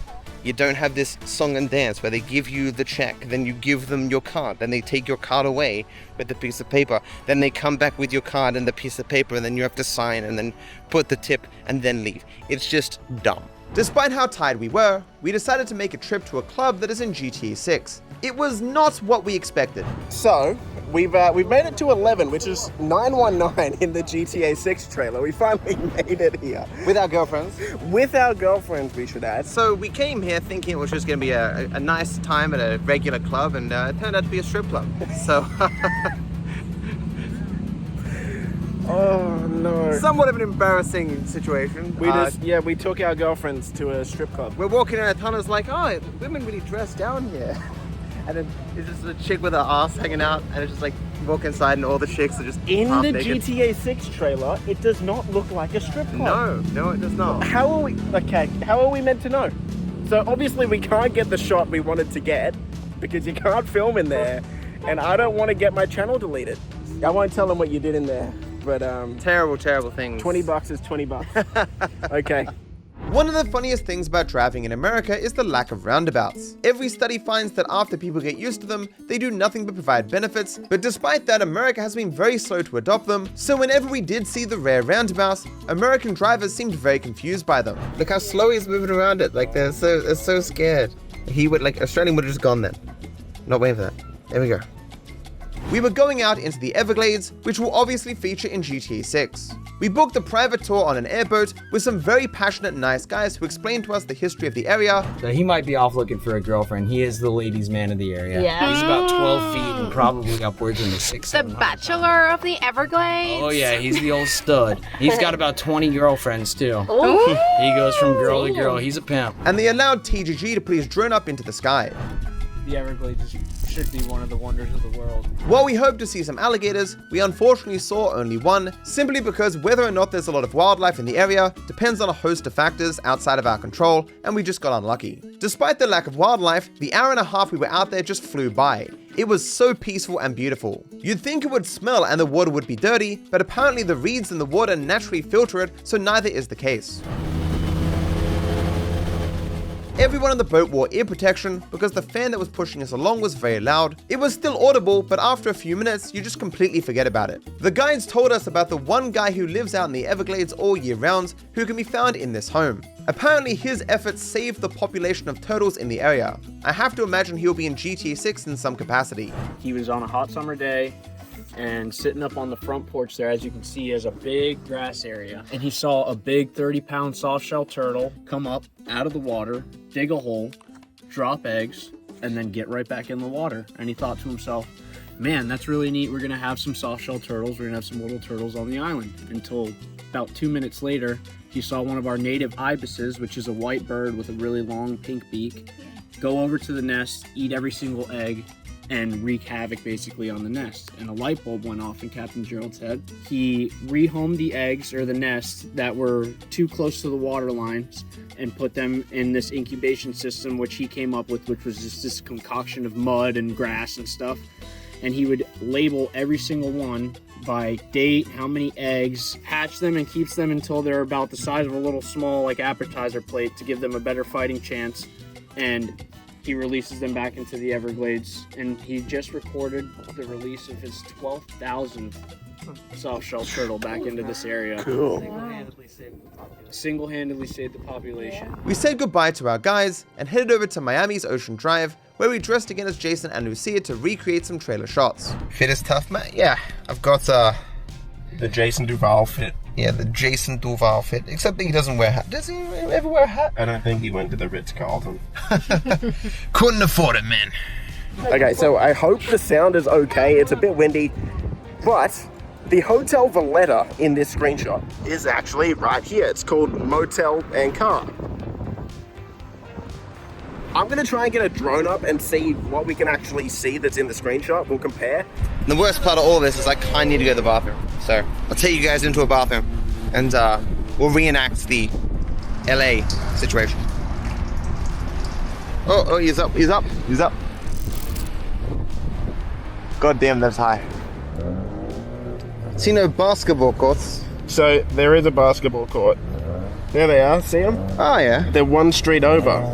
Speaker 3: You don't have this song and dance where they give you the check, then you give them your card, then they take your card away with the piece of paper, then they come back with your card and the piece of paper, and then you have to sign and then put the tip and then leave. It's just dumb.
Speaker 1: Despite how tired we were, we decided to make a trip to a club that is in GTA 6. It was not what we expected.
Speaker 2: So, we've made it to 11, which is 919 in the GTA 6 trailer. We finally made it here.
Speaker 10: With our girlfriends.
Speaker 2: With our girlfriends, we should add.
Speaker 10: So we came here thinking it was just going to be a nice time at a regular club, and it turned out to be a strip club. So...
Speaker 2: Oh no.
Speaker 10: Somewhat of an embarrassing situation.
Speaker 2: We took our girlfriends to a strip club.
Speaker 10: We're walking in and Tana's like, oh, women really dress down here. And then it's just a chick with her ass hanging out, and it's just like, walk inside and all the chicks are just
Speaker 2: in
Speaker 10: half
Speaker 2: the
Speaker 10: naked.
Speaker 2: GTA 6 trailer, it does not look like a strip club.
Speaker 10: No, it does not.
Speaker 2: How are we meant to know? So obviously we can't get the shot we wanted to get because you can't film in there, and I don't want to get my channel deleted. I won't tell them what you did in there. But
Speaker 10: terrible things.
Speaker 2: $20 is $20. Okay.
Speaker 1: One of the funniest things about driving in America is the lack of roundabouts. Every study finds that after people get used to them, they do nothing but provide benefits, but despite that, America has been very slow to adopt them, so whenever we did see the rare roundabouts, American drivers seemed very confused by them.
Speaker 10: Look how slow he's moving around it, like they're so scared. Australian would have just gone then. Not waiting for that. There we go.
Speaker 1: We were going out into the Everglades, which will obviously feature in GTA 6. We booked a private tour on an airboat with some very passionate, nice guys who explained to us the history of the area.
Speaker 16: So he might be off looking for a girlfriend. He is the ladies' man of the area.
Speaker 9: Yeah.
Speaker 16: He's about 12 feet and probably upwards in the 6.
Speaker 9: The Bachelor of the Everglades.
Speaker 16: Oh yeah, he's the old stud. He's got about 20 girlfriends too.
Speaker 9: Ooh.
Speaker 16: He goes from girl to girl. He's a pimp.
Speaker 1: And they allowed TGG to put his drone up into the sky.
Speaker 17: The Everglades should be one of the wonders of the world.
Speaker 1: While we hoped to see some alligators, we unfortunately saw only one, simply because whether or not there's a lot of wildlife in the area depends on a host of factors outside of our control, and we just got unlucky. Despite the lack of wildlife, the hour and a half we were out there just flew by. It was so peaceful and beautiful. You'd think it would smell and the water would be dirty, but apparently the reeds in the water naturally filter it, so neither is the case. Everyone on the boat wore ear protection because the fan that was pushing us along was very loud. It was still audible, but after a few minutes, you just completely forget about it. The guides told us about the one guy who lives out in the Everglades all year round, who can be found in this home. Apparently his efforts saved the population of turtles in the area. I have to imagine he'll be in GTA 6 in some capacity.
Speaker 5: He was on a hot summer day, and sitting up on the front porch there, as you can see, is a big grass area. And he saw a big 30-pound soft-shell turtle come up out of the water, dig a hole, drop eggs, and then get right back in the water. And he thought to himself, man, that's really neat. We're gonna have some soft-shell turtles. We're gonna have some little turtles on the island. Until about 2 minutes later, he saw one of our native ibises, which is a white bird with a really long pink beak, go over to the nest, eat every single egg, and wreak havoc basically on the nest. And a light bulb went off in Captain Gerald's head. He rehomed the eggs, or the nest, that were too close to the water lines and put them in this incubation system which he came up with, which was just this concoction of mud and grass and stuff. And he would label every single one by date, how many eggs, hatch them and keeps them until they're about the size of a little small like appetizer plate to give them a better fighting chance. And he releases them back into the Everglades, and he just recorded the release of his 12,000th soft-shell turtle back into this area.
Speaker 2: Cool.
Speaker 5: Single-handedly saved the population.
Speaker 1: We said goodbye to our guys and headed over to Miami's Ocean Drive, where we dressed again as Jason and Lucia to recreate some trailer shots.
Speaker 10: Fit is tough, man. Yeah, I've got
Speaker 13: the Jason Duval fit.
Speaker 10: Yeah, the Jason Duval fit. Except that he doesn't wear a hat. Does he ever wear a hat?
Speaker 13: I don't think he went to the Ritz-Carlton.
Speaker 10: Couldn't afford it, man.
Speaker 2: Okay, so I hope the sound is okay. It's a bit windy, but the Hotel Valletta in this screenshot is actually right here. It's called Motel and Car. I'm gonna try and get a drone up and see what we can actually see that's in the screenshot. We'll compare.
Speaker 10: The worst part of all this is I kind of need to go to the bathroom. So I'll take you guys into a bathroom and we'll reenact the LA situation. Oh, he's up. God damn, that's high. See no basketball courts.
Speaker 2: So there is a basketball court. There they are, see them?
Speaker 10: Oh yeah.
Speaker 2: They're one street over.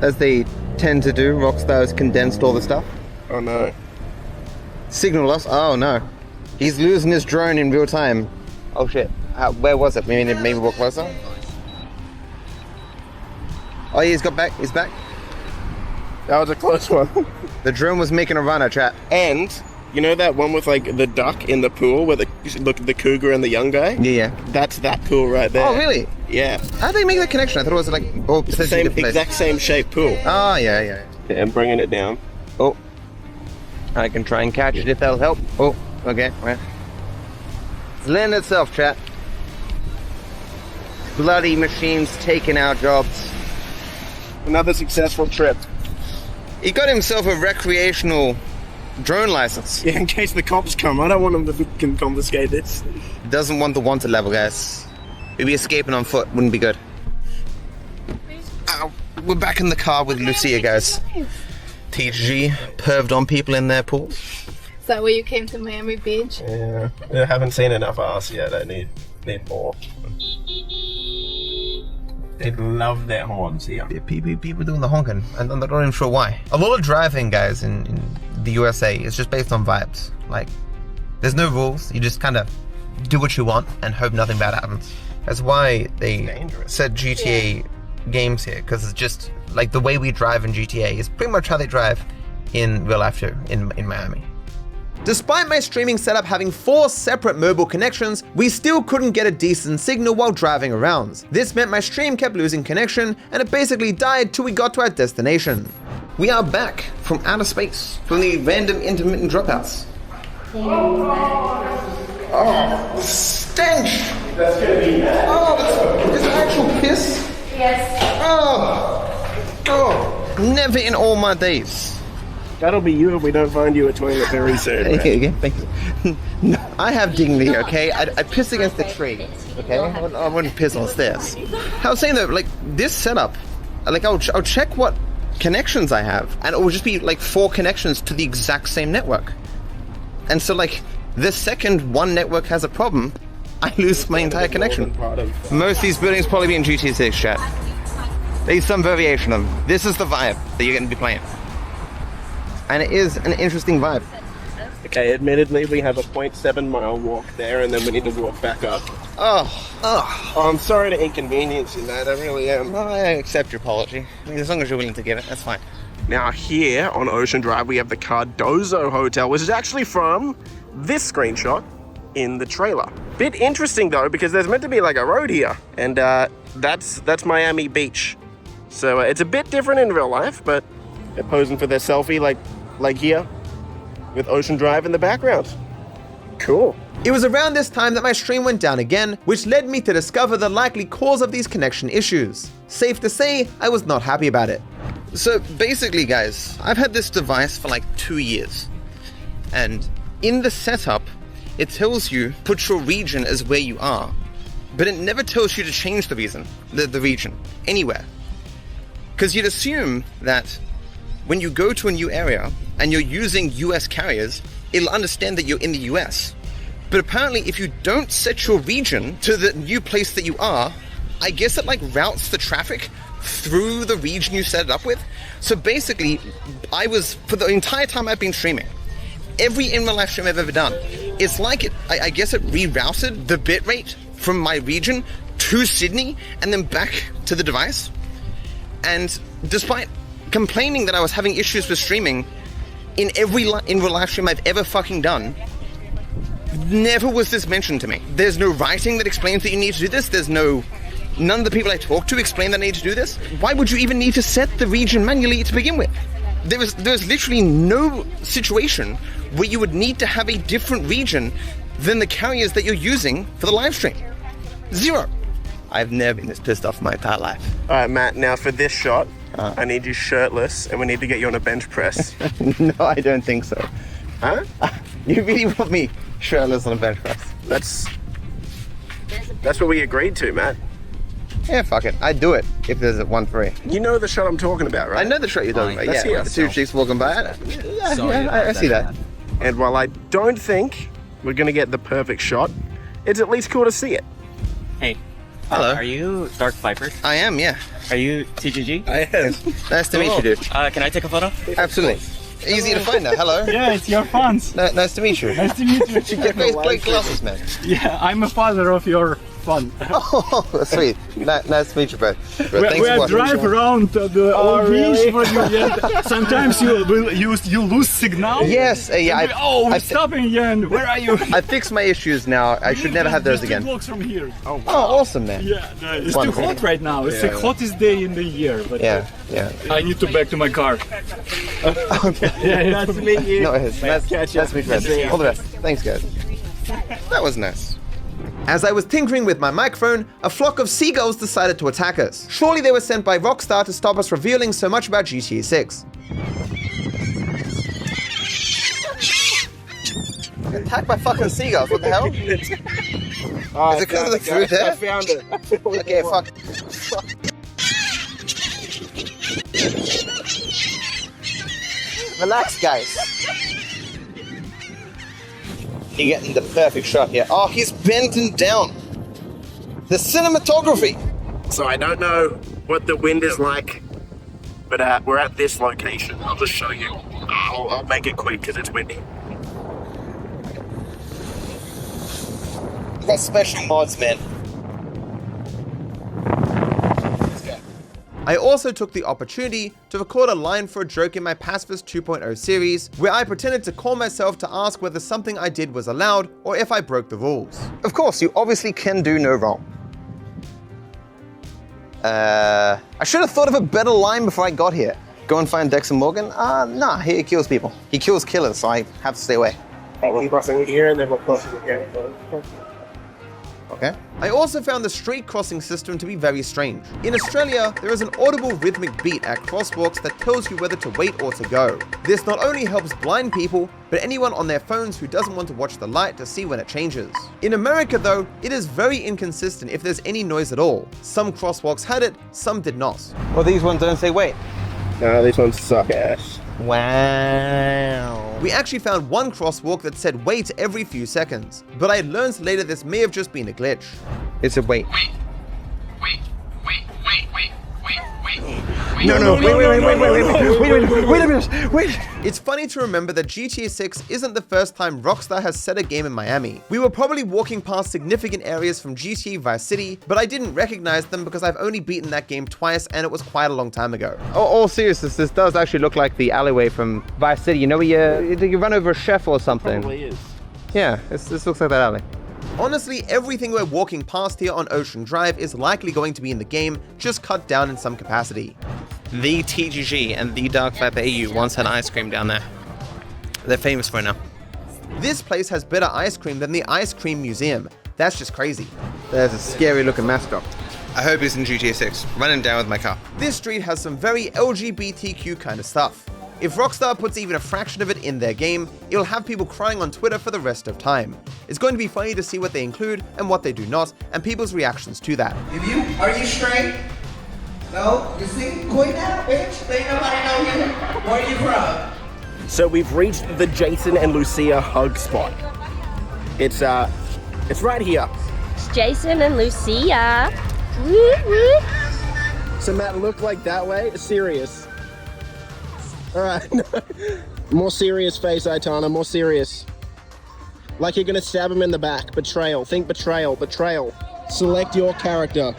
Speaker 10: As they tend to do, Rockstar has condensed all the stuff.
Speaker 2: Oh no.
Speaker 10: Signal loss? Oh no. He's losing his drone in real time. Oh shit. Where was it? Maybe walk closer?
Speaker 3: Oh, yeah, he's got back. He's back.
Speaker 13: That was a close one.
Speaker 3: The drone was making a runner, chat.
Speaker 13: And you know that one with like the duck in the pool where the cougar and the young guy?
Speaker 3: Yeah.
Speaker 13: That's that pool right there.
Speaker 3: Oh, really?
Speaker 13: Yeah.
Speaker 3: How did they make that connection? I thought it was like
Speaker 13: exact same shape pool.
Speaker 3: Oh, yeah.
Speaker 13: I'm bringing it down.
Speaker 3: Oh. I can try and catch it if that'll help. Oh, okay. Right. It's landing itself, chat. Bloody machines taking our jobs.
Speaker 13: Another successful trip.
Speaker 3: He got himself a recreational drone license.
Speaker 13: Yeah, in case the cops come. I don't want them to confiscate this.
Speaker 3: Doesn't want the wanted level, guys. Maybe escaping on foot wouldn't be good. We're back in the car with Lucia, guys. TG perved on people in their pool.
Speaker 14: Is that why you came to Miami Beach?
Speaker 13: Yeah. I haven't seen enough ass yet. I need more. They love their horns here.
Speaker 3: Yeah, people doing the honking, and I'm not even sure why. A lot of driving, guys, in the USA is just based on vibes. Like, there's no rules. You just kind of do what you want and hope nothing bad happens. That's why they said GTA games here, because it's just like the way we drive in GTA is pretty much how they drive in real life too, in Miami. Despite my streaming setup having 4 separate mobile connections, we still couldn't get a decent signal while driving around. This meant my stream kept losing connection, and it basically died till we got to our destination. We are back from outer space, from the random intermittent dropouts. Oh, stench!
Speaker 12: That's gonna be bad.
Speaker 3: Oh, it's actual piss?
Speaker 12: Yes.
Speaker 3: Oh, never in all my days.
Speaker 13: That'll be you if we don't find you a toilet very soon.
Speaker 3: Okay, thank you. No, I have dignity, okay? I piss against the tree, okay? I wouldn't piss on stairs. I was saying though, like, this setup, like, I'll check what connections I have, and it will just be like 4 connections to the exact same network. And so, like, the second one network has a problem, I lose my entire connection. Most of these buildings probably be in GTA 6, chat. There's some variation of them. This is the vibe that you're going to be playing. And it is an interesting vibe.
Speaker 13: Okay, admittedly, we have a 0.7 mile walk there, and then we need to walk back up.
Speaker 3: Oh,
Speaker 13: I'm sorry to inconvenience you, mate. I really am.
Speaker 3: I accept your apology. I mean, as long as you're willing to give it, that's fine.
Speaker 13: Now, here on Ocean Drive, we have the Cardozo Hotel, which is actually from this screenshot in the trailer. Bit interesting, though, because there's meant to be like a road here, and that's Miami Beach. So it's a bit different in real life, but they're posing for their selfie like here with Ocean Drive in the background. Cool.
Speaker 1: It was around this time that my stream went down again, which led me to discover the likely cause of these connection issues. Safe to say, I was not happy about it.
Speaker 3: So basically, guys, I've had this device for like 2 years. And in the setup, it tells you put your region as where you are. But it never tells you to change the region, anywhere. Because you'd assume that when you go to a new area and you're using US carriers, it'll understand that you're in the US. But apparently if you don't set your region to the new place that you are, I guess it like routes the traffic through the region you set it up with. So basically, for the entire time I've been streaming, every in-real life stream I've ever done, it's like I guess it rerouted the bitrate from my region to Sydney and then back to the device. And despite complaining that I was having issues with streaming in every in-real live stream I've ever fucking done, never was this mentioned to me. There's no writing that explains that you need to do this. None of the people I talk to explain that I need to do this. Why would you even need to set the region manually to begin with? There was literally no situation where you would need to have a different region than the carriers that you're using for the live stream. Zero. I've never been this pissed off in my entire life.
Speaker 13: All right, Matt, now for this shot, I need you shirtless, and we need to get you on a bench press.
Speaker 3: No, I don't think so.
Speaker 13: Huh?
Speaker 3: You really want me shirtless on a bench press?
Speaker 13: That's what we agreed to, Matt.
Speaker 3: Yeah, fuck it. I'd do it if there's a 1 free.
Speaker 13: You know the shot I'm talking about, right?
Speaker 3: I know the shot you're talking about, yeah. The 2 chicks walking by. I see that.
Speaker 13: And while I don't think we're going to get the perfect shot, it's at least cool to see it.
Speaker 5: Hey.
Speaker 3: Hello.
Speaker 5: Are you DarkViper?
Speaker 3: I am, yeah.
Speaker 5: Are you TGG?
Speaker 13: I am.
Speaker 3: Nice to meet you, dude.
Speaker 5: Can I take a photo?
Speaker 3: Absolutely. Easy to find now. Hello.
Speaker 7: Yeah, it's your fans.
Speaker 3: Nice to meet you.
Speaker 7: Nice to meet you.
Speaker 3: You get great glasses, man.
Speaker 7: Yeah, I'm a father of your fun.
Speaker 10: Oh, sweet. Nice to meet you, bro.
Speaker 7: We drive around the old beach, but sometimes you lose signal.
Speaker 10: Yes, yeah.
Speaker 7: We're stopping again. Where are you?
Speaker 10: I fixed my issues now. I should never have those again.
Speaker 7: 2 blocks from here.
Speaker 10: Oh, awesome, man.
Speaker 7: Yeah, it's too hot right now. It's the hottest day in the year. But
Speaker 10: yeah.
Speaker 7: I need to back to my car.
Speaker 10: Okay.
Speaker 7: Yeah, nice to meet you.
Speaker 10: No, nice to meet you. All the best. Thanks, guys. That was nice.
Speaker 1: As I was tinkering with my microphone, a flock of seagulls decided to attack us. Surely they were sent by Rockstar to stop us revealing so much about GTA 6.
Speaker 10: Attacked by fucking seagulls, what the hell? Is it because of the food there?
Speaker 13: I found it.
Speaker 10: Okay, fuck. Relax, guys. You're getting the perfect shot here. Oh, he's bending down. The cinematography.
Speaker 13: So I don't know what the wind is like, but we're at this location. I'll just show you. I'll make it quick because it's windy.
Speaker 10: Got special mods, man.
Speaker 1: I also took the opportunity to record a line for a joke in my Pacifist 2.0 series, where I pretended to call myself to ask whether something I did was allowed or if I broke the rules.
Speaker 10: Of course, you obviously can do no wrong. I should have thought of a better line before I got here. Go and find Dexter Morgan? Nah, he kills people. He kills killers, so I have to stay away.
Speaker 13: We're crossing here and then we're crossing again.
Speaker 10: Okay.
Speaker 1: I also found the street crossing system to be very strange. In Australia, there is an audible rhythmic beat at crosswalks that tells you whether to wait or to go. This not only helps blind people, but anyone on their phones who doesn't want to watch the light to see when it changes. In America though, it is very inconsistent if there's any noise at all. Some crosswalks had it, some did not.
Speaker 10: Well, these ones don't say wait.
Speaker 13: No, these ones suck ass.
Speaker 10: Wow.
Speaker 1: We actually found one crosswalk that said wait every few seconds, but I learned later this may have just been a glitch.
Speaker 10: It's a wait.
Speaker 13: Wait.
Speaker 10: No, wait a minute, wait.
Speaker 1: It's funny to remember that GTA 6 isn't the first time Rockstar has set a game in Miami. We were probably walking past significant areas from GTA Vice City, but I didn't recognize them because I've only beaten that game twice and it was quite a long time ago.
Speaker 10: All seriousness, this does actually look like the alleyway from Vice City. You know where you run over a chef or something?
Speaker 13: Probably is.
Speaker 10: Yeah, this looks like that alley.
Speaker 1: Honestly, everything we're walking past here on Ocean Drive is likely going to be in the game, just cut down in some capacity.
Speaker 3: The TGG and the DarkViperAU once had ice cream down there. They're famous for it now.
Speaker 1: This place has better ice cream than the Ice Cream Museum. That's just crazy.
Speaker 10: There's a scary looking mascot.
Speaker 3: I hope he's in GTA 6. Run him down with my car.
Speaker 1: This street has some very LGBTQ kind of stuff. If Rockstar puts even a fraction of it in their game, it'll have people crying on Twitter for the rest of time. It's going to be funny to see what they include and what they do not, and people's reactions to that.
Speaker 18: Are you straight? No? You see? Quit now, bitch. Ain't nobody know you. Where are you from?
Speaker 13: So we've reached the Jason and Lucia hug spot. It's right here.
Speaker 19: It's Jason and Lucia.
Speaker 13: So Matt, look like that way. Serious. All right. More serious face, Aitana. More serious. Like you're gonna stab him in the back. Betrayal. Think betrayal. Betrayal. Select your character.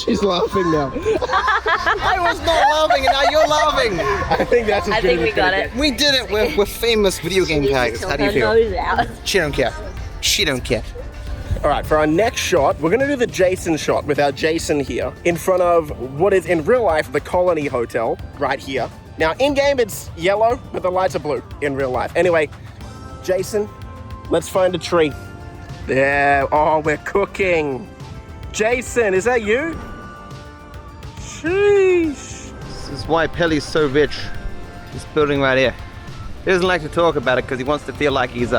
Speaker 13: She's laughing now.
Speaker 10: I was not laughing, and now you're laughing.
Speaker 13: I think that's.
Speaker 19: I think we got it.
Speaker 10: We did it. We're famous video game characters. How do you feel? She don't care. She don't care.
Speaker 13: All right, for our next shot, we're gonna do the Jason shot with our Jason here in front of what is in real life the Colony Hotel right here. Now, in game it's yellow, but the lights are blue in real life. Anyway, Jason, let's find a tree. There. Oh, we're cooking. Jason, is that you? Sheesh.
Speaker 10: This is why Pelly's so rich. This building right here. He doesn't like to talk about it because he wants to feel like he's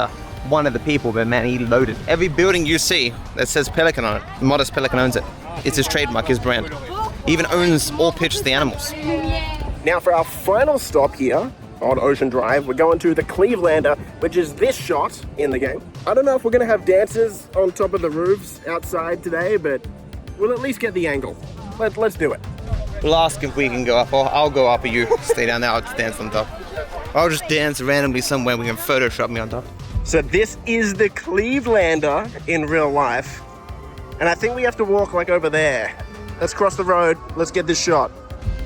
Speaker 10: one of the people, but man, he loaded.
Speaker 3: Every building you see that says Pelican on it, Modest Pelican owns it. It's his trademark, his brand. He even owns all pictures of the animals.
Speaker 13: Now for our final stop here on Ocean Drive, we're going to the Clevelander, which is this shot in the game. I don't know if we're gonna have dancers on top of the roofs outside today, but we'll at least get the angle. Let's do it.
Speaker 3: We'll ask if we can go up, or I'll go up, or you stay down there, I'll just dance on top. I'll just dance randomly somewhere, we can Photoshop me on top.
Speaker 13: So this is the Clevelander in real life. And I think we have to walk like over there. Let's cross the road. Let's get this shot.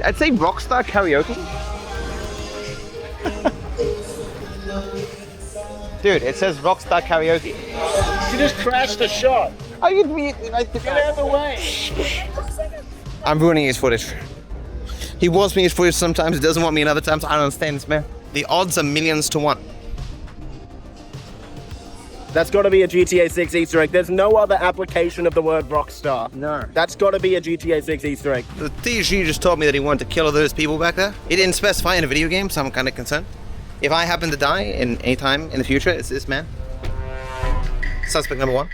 Speaker 3: I'd say Rockstar karaoke. Dude, it says Rockstar karaoke.
Speaker 13: You just crashed the shot.
Speaker 3: Oh, get
Speaker 13: out of the way.
Speaker 3: I'm ruining his footage. He wants me his footage sometimes, he doesn't want me in other times. I don't understand this, man. The odds are millions to 1.
Speaker 13: That's got to be a GTA 6 Easter egg. There's no other application of the word Rockstar.
Speaker 3: No.
Speaker 13: That's got to be a GTA 6 Easter egg.
Speaker 3: The TG just told me that he wanted to kill all those people back there. He didn't specify in a video game, so I'm kind of concerned. If I happen to die in any time in the future, it's this man. Suspect number 1.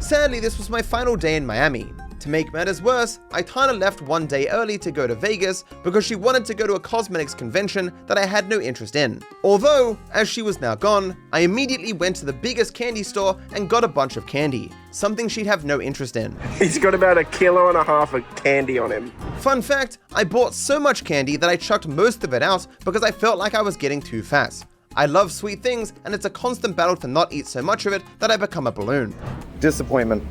Speaker 3: Sadly, this was my final day in Miami. To make matters worse, Aitana left one day early to go to Vegas because she wanted to go to a cosmetics convention that I had no interest in. Although, as she was now gone, I immediately went to the biggest candy store and got a bunch of candy, something she'd have no interest in.
Speaker 13: He's got about 1.5 kilos of candy on him.
Speaker 3: Fun fact, I bought so much candy that I chucked most of it out because I felt like I was getting too fat. I love sweet things, and it's a constant battle to not eat so much of it that I become a balloon. Disappointment.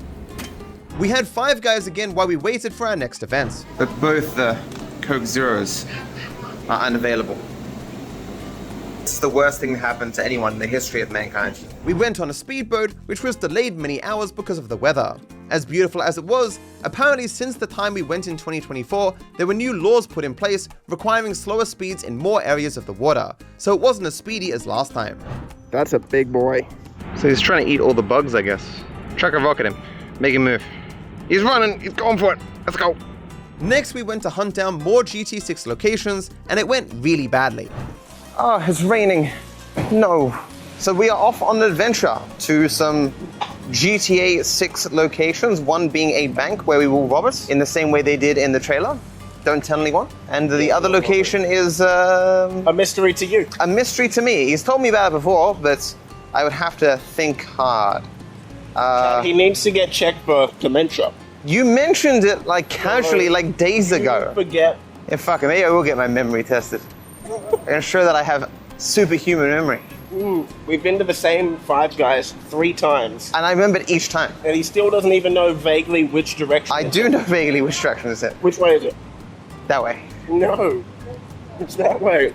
Speaker 3: We had Five Guys again while we waited for our next event. But both the Coke Zeros are unavailable. It's the worst thing that happened to anyone in the history of mankind. We went on a speedboat, which was delayed many hours because of the weather. As beautiful as it was, apparently since the time we went in 2024, there were new laws put in place requiring slower speeds in more areas of the water, so it wasn't as speedy as last time.
Speaker 13: That's a big boy.
Speaker 3: So he's trying to eat all the bugs, I guess. Chuck a rock at him. Make him move. He's running, he's going for it. Let's go. Next, we went to hunt down more GT6 locations, and it went really badly. Oh, it's raining. No. So we are off on an adventure to some GTA 6 locations, one being a bank where we will rob it in the same way they did in the trailer. Don't tell anyone. And the other location is...
Speaker 13: a mystery to you.
Speaker 3: A mystery to me. He's told me about it before, but I would have to think hard.
Speaker 13: He needs to get checked for dementia.
Speaker 3: You mentioned it like casually, like days ago.
Speaker 13: Forget.
Speaker 3: Yeah, fuck it, maybe I will get my memory tested. I'm gonna show that I have superhuman memory.
Speaker 13: We've been to the same Five Guys 3 times.
Speaker 3: And I remembered each time.
Speaker 13: And he still doesn't even know vaguely which direction.
Speaker 3: I do know vaguely which direction is it.
Speaker 13: Which way is it?
Speaker 3: That way.
Speaker 13: No. It's that way.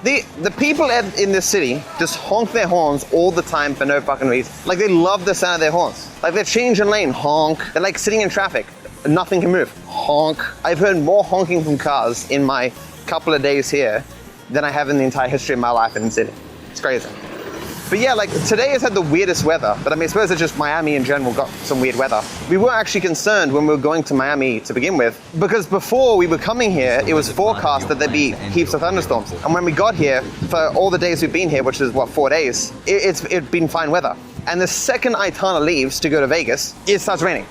Speaker 3: The people in this city just honk their horns all the time for no fucking reason. Like, they love the sound of their horns. Like, they're changing lane, honk. They're like sitting in traffic, nothing can move, honk. I've heard more honking from cars in my couple of days here than I have in the entire history of my life in the city. It's crazy. But yeah, like, today has had the weirdest weather, but I mean, I suppose it's just Miami in general got some weird weather. We were actually concerned when we were going to Miami to begin with, because before we were coming here, it was forecast that there'd be heaps of thunderstorms. And when we got here, for all the days we've been here, which is, what, 4 days, it's been fine weather. And the second Aitana leaves to go to Vegas, it starts raining.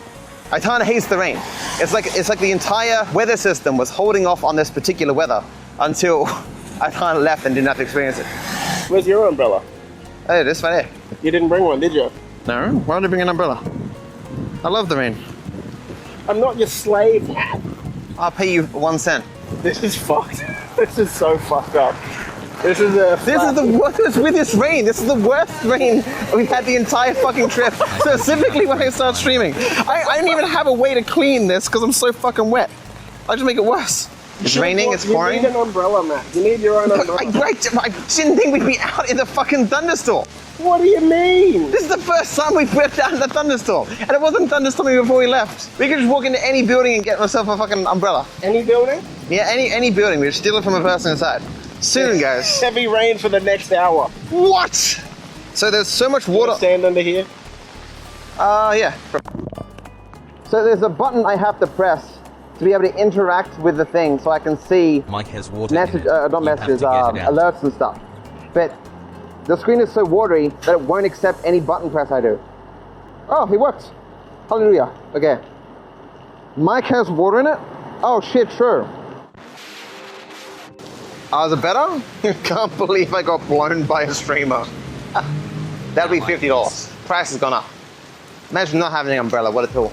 Speaker 3: Aitana hates the rain. It's like the entire weather system was holding off on this particular weather until Aitana left and didn't have to experience it.
Speaker 13: Where's your umbrella?
Speaker 3: Hey, this right here.
Speaker 13: You didn't bring one, did you?
Speaker 3: No, why would I bring an umbrella? I love the rain.
Speaker 13: I'm not your slave.
Speaker 3: I'll pay you 1 cent.
Speaker 13: This is fucked. This is so fucked up. This is
Speaker 3: the worst with this rain. This is the worst rain we've had the entire fucking trip. Specifically when I start streaming. I don't even have a way to clean this because I'm so fucking wet. I just make it worse. It's raining, it's pouring.
Speaker 13: You need an umbrella, Matt. You need your own umbrella.
Speaker 3: I didn't think we'd be out in the fucking thunderstorm.
Speaker 13: What do you mean?
Speaker 3: This is the first time we've been out in the thunderstorm. And it wasn't thunderstorming before we left. We could just walk into any building and get myself a fucking umbrella.
Speaker 13: Any building?
Speaker 3: Yeah, any building. We just steal it from a person inside. Soon, guys.
Speaker 13: Heavy rain for the next hour.
Speaker 3: What? So there's so much water.
Speaker 13: Stand under here?
Speaker 3: Yeah. So there's a button I have to press to be able to interact with the thing so I can see
Speaker 20: Mike has water
Speaker 3: not messages, alerts and stuff. But the screen is so watery that it won't accept any button press I do. Oh, it worked. Hallelujah. Okay. Mike has water in it? Oh shit, sure. Is it better? Can't believe I got blown by a streamer. That'll be $50. Price has gone up. Imagine not having an umbrella, what a tool.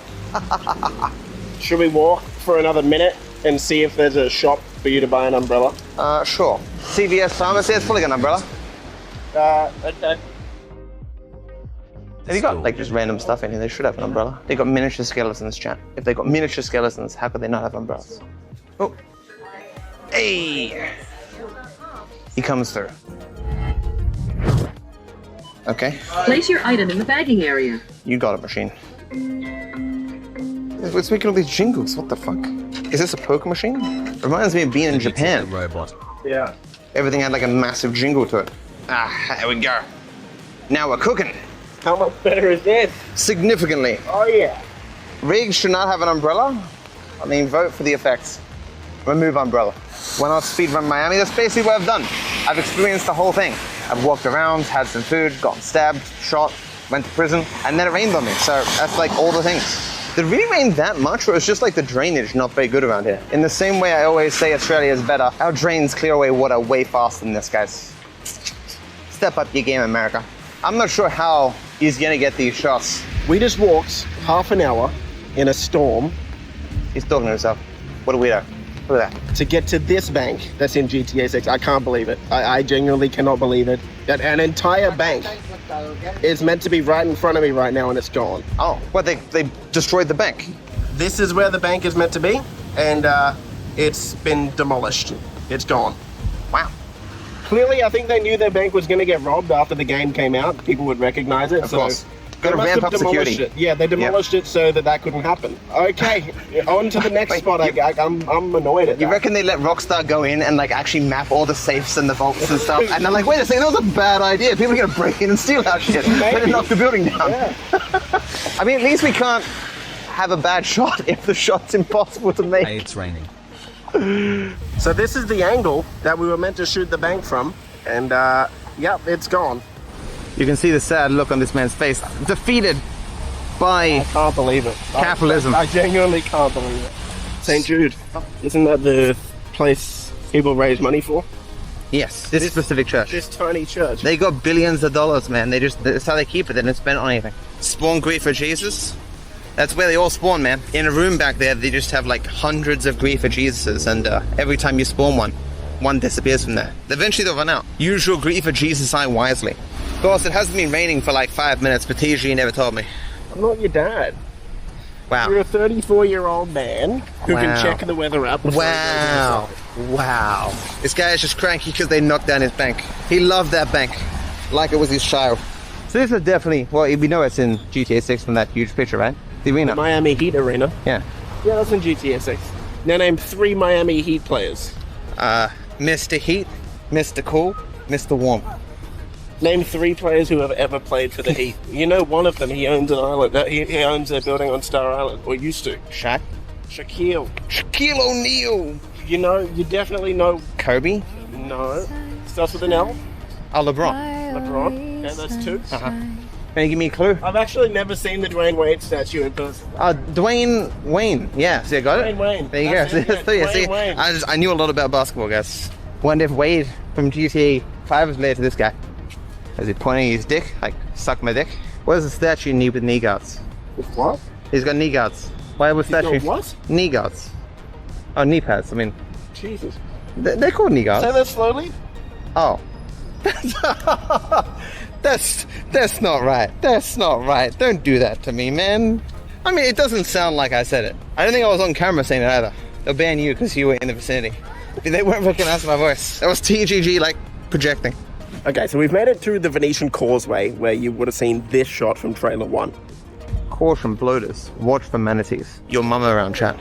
Speaker 13: Should we walk for another minute and see if there's a shop for you to buy an umbrella?
Speaker 10: Sure. CVS Pharmacy has fully got an umbrella.
Speaker 13: Okay.
Speaker 10: Have you got like just random stuff in here? They should have an umbrella. They got miniature skeletons, chat. If they got miniature skeletons, how could they not have umbrellas? Oh. Hey! He comes through. Okay.
Speaker 20: Place your item in the bagging area.
Speaker 10: You got it, machine. It's making all these jingles. What the fuck? Is this a poker machine? Reminds me of being in Japan.
Speaker 13: Robot. Yeah.
Speaker 10: Everything had like a massive jingle to it. Ah, there we go. Now we're cooking.
Speaker 13: How much better is this?
Speaker 10: Significantly.
Speaker 13: Oh yeah.
Speaker 10: Rigs should not have an umbrella. I mean, vote for the effects. Remove umbrella. Why not speedrun Miami? That's basically what I've done. I've experienced the whole thing. I've walked around, had some food, gotten stabbed, shot, went to prison, and then it rained on me. So that's like all the things. Did it really rain that much, or it's just like the drainage not very good around here? In the same way I always say Australia is better, our drains clear away water way faster than this, guys. Step up your game, America. I'm not sure how he's gonna get these shots.
Speaker 13: We just walked half an hour in a storm.
Speaker 10: He's talking to himself. What a weirdo. Look at that.
Speaker 13: To get to this bank that's in GTA 6, I can't believe it. I genuinely cannot believe it. That an entire bank is meant to be right in front of me right now and it's gone.
Speaker 10: Oh, what, they destroyed the bank?
Speaker 13: This is where the bank is meant to be, and it's been demolished. It's gone.
Speaker 10: Wow.
Speaker 13: Clearly, I think they knew their bank was going to get robbed after the game came out. People would recognize it.
Speaker 10: Of course. Got to ramp up security.
Speaker 13: It. Yeah, they demolished it so that couldn't happen. Okay, on to the next spot. I'm annoyed at that.
Speaker 10: You reckon they let Rockstar go in and like actually map all the safes and the vaults and stuff? And they're like, wait a second, that was a bad idea. People are going to break in and steal our shit. Better knock the building down.
Speaker 13: Yeah.
Speaker 10: I mean, at least we can't have a bad shot if the shot's impossible to make.
Speaker 21: Hey, it's raining.
Speaker 13: So this is the angle that we were meant to shoot the bank from. And yep, it's gone.
Speaker 10: You can see the sad look on this man's face. Defeated by
Speaker 13: I can't believe it.
Speaker 10: Capitalism.
Speaker 13: I genuinely can't believe it. St. Jude, isn't that the place people raise money for?
Speaker 10: Yes, this specific church.
Speaker 13: This tiny church.
Speaker 10: They got billions of dollars, man. That's how they keep it. They don't spend it on anything. Spawn grief for Jesus. That's where they all spawn, man. In a room back there, they just have like hundreds of grief for Jesuses, and every time you spawn one disappears from there. Eventually they'll run out. Use your grief for Jesus eye wisely. Of course, it hasn't been raining for like 5 minutes, but TG never told me.
Speaker 13: I'm not your dad.
Speaker 10: Wow.
Speaker 13: You're a 34-year-old man who can check the weather up.
Speaker 10: Wow. Wow. This guy is just cranky because they knocked down his bank. He loved that bank like it was his child. So this is definitely, well, we know it's in GTA 6 from that huge picture, right? The arena.
Speaker 13: The Miami Heat arena.
Speaker 10: Yeah.
Speaker 13: Yeah, that's in GTA 6. Now name 3 Miami Heat players.
Speaker 10: Mr. Heat, Mr. Cool, Mr. Warm.
Speaker 13: Name 3 players who have ever played for the Heat. You know one of them, he owns an island. He owns a building on Star Island, or used to.
Speaker 10: Shaq?
Speaker 13: Shaquille
Speaker 10: O'Neal.
Speaker 13: You definitely know.
Speaker 10: Kobe?
Speaker 13: No. Starts with an L.
Speaker 10: LeBron.
Speaker 13: LeBron. Okay, that's 2.
Speaker 10: Can you give me a clue?
Speaker 13: I've actually never seen the Dwayne Wade statue in person.
Speaker 10: Dwayne Wayne. Yeah, see, I got it?
Speaker 13: Dwayne Wayne.
Speaker 10: There you go.
Speaker 13: Dwayne Wayne.
Speaker 10: I knew a lot about basketball, guys. Wonder if Wade from GTA 5 is related to this guy. Is he pointing his dick? Like, suck my dick? What does the statue need with knee guards?
Speaker 13: With what?
Speaker 10: He's got knee guards. Why would statue?
Speaker 13: What?
Speaker 10: Knee guards. Oh, knee pads, I mean.
Speaker 13: Jesus.
Speaker 10: They're called knee guards.
Speaker 13: Say that slowly.
Speaker 10: Oh. That's not right. That's not right. Don't do that to me, man. I mean, it doesn't sound like I said it. I don't think I was on camera saying it either. They'll ban you because you were in the vicinity. They weren't recognizing my voice. That was TGG, like, projecting.
Speaker 13: Okay, so we've made it through the Venetian Causeway, where you would have seen this shot from trailer 1.
Speaker 10: Caution bloaters. Watch for manatees. Your mama around, chat.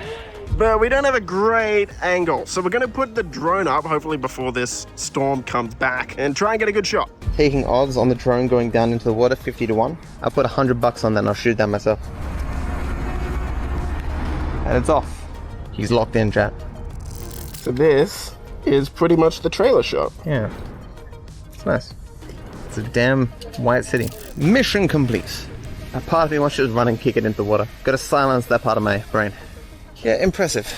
Speaker 13: But we don't have a great angle, so we're going to put the drone up, hopefully before this storm comes back, and try and get a good shot.
Speaker 10: Taking odds on the drone going down into the water, 50 to 1. I'll put $100 on that and I'll shoot it down myself. And it's off. He's locked in, chat.
Speaker 13: So this is pretty much the trailer shot.
Speaker 10: Yeah. It's nice. It's a damn white city. Mission complete. A part of me wants to just run and kick it into the water. Gotta silence that part of my brain. Yeah, impressive.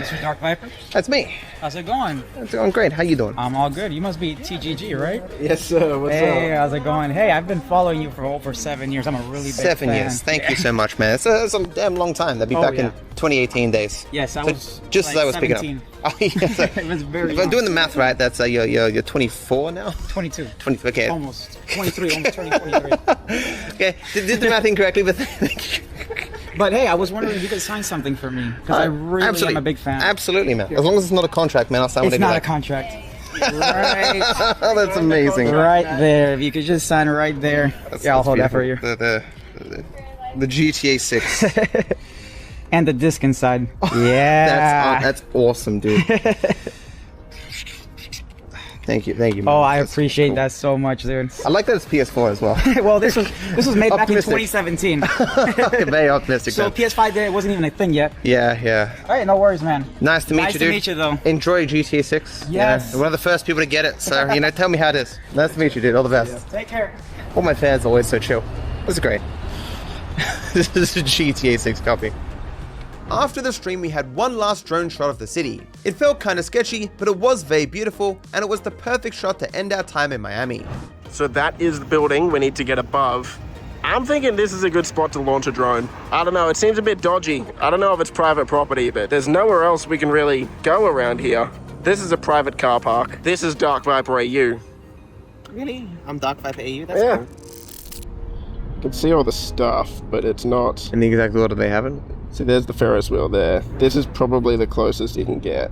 Speaker 21: Mr. Dark Viper?
Speaker 1: That's me.
Speaker 21: How's it going?
Speaker 1: It's going great. How you doing?
Speaker 21: I'm all good. You must be TGG, right?
Speaker 2: Yes, sir. What's
Speaker 21: Hey,
Speaker 2: up?
Speaker 21: how's it going? Hey, I've been following you for over 7 years. I'm a really big
Speaker 1: 7
Speaker 21: fan.
Speaker 1: years. Thank you so much, man. It's a damn long time. That'd be back in 2018 days.
Speaker 21: Yes, I
Speaker 1: So
Speaker 21: was
Speaker 1: just
Speaker 21: like
Speaker 1: as I was
Speaker 21: 17.
Speaker 1: picking up. Oh, yes.
Speaker 21: It was very
Speaker 1: If I'm
Speaker 21: long.
Speaker 1: doing the math right, that's you're 24 now.
Speaker 21: 22.
Speaker 1: 20. Okay.
Speaker 21: Almost. 23. Almost turning 23.
Speaker 1: Okay. Did the math incorrectly, but thank you.
Speaker 21: But hey, I was wondering if you could sign something for me because I really am a big fan.
Speaker 1: Absolutely, man. As long as it's not a contract, man, I'll sign
Speaker 21: It's
Speaker 1: whatever you
Speaker 21: not a
Speaker 1: like.
Speaker 21: contract. Right.
Speaker 1: Oh, that's amazing.
Speaker 21: Right there. If you could just sign right there. Yeah, I'll hold that for you.
Speaker 1: The GTA 6.
Speaker 21: And the disc inside. Yeah.
Speaker 1: That's awesome, dude. Thank you, man.
Speaker 21: Oh, I appreciate that so much, dude.
Speaker 1: I like that it's PS4 as well.
Speaker 21: Well, this was made back in
Speaker 1: Optimistic.
Speaker 21: 2017.
Speaker 1: Very optimistic.
Speaker 21: So
Speaker 1: man.
Speaker 21: PS5 it wasn't even a thing yet.
Speaker 1: Yeah.
Speaker 21: All right, no worries, man.
Speaker 1: Nice to meet you, dude.
Speaker 21: Nice to meet you, though.
Speaker 1: Enjoy GTA 6.
Speaker 21: Yes.
Speaker 1: One of the first people to get it, so tell me how it is. Nice to meet you, dude. All the best.
Speaker 21: Take care.
Speaker 1: All my fans are always so chill. This is great. This is a GTA 6 copy. After the stream, we had one last drone shot of the city. It felt kinda sketchy, but it was very beautiful, and it was the perfect shot to end our time in Miami.
Speaker 13: So that is the building we need to get above. I'm thinking this is a good spot to launch a drone. I don't know, it seems a bit dodgy. I don't know if it's private property, but there's nowhere else we can really go around here. This is a private car park. This is DarkViperAU.
Speaker 1: Really? I'm DarkViperAU? That's
Speaker 13: Yeah.
Speaker 1: cool.
Speaker 13: You can see all the stuff, but it's not.
Speaker 1: In the exact order they have it?
Speaker 13: See, there's the Ferris wheel there. This is probably the closest you can get.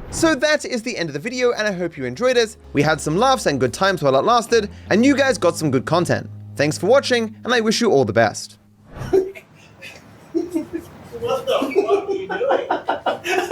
Speaker 1: So that is the end of the video, and I hope you enjoyed it. We had some laughs and good times while it lasted, and you guys got some good content. Thanks for watching, and I wish you all the best.
Speaker 18: What the fuck are you doing?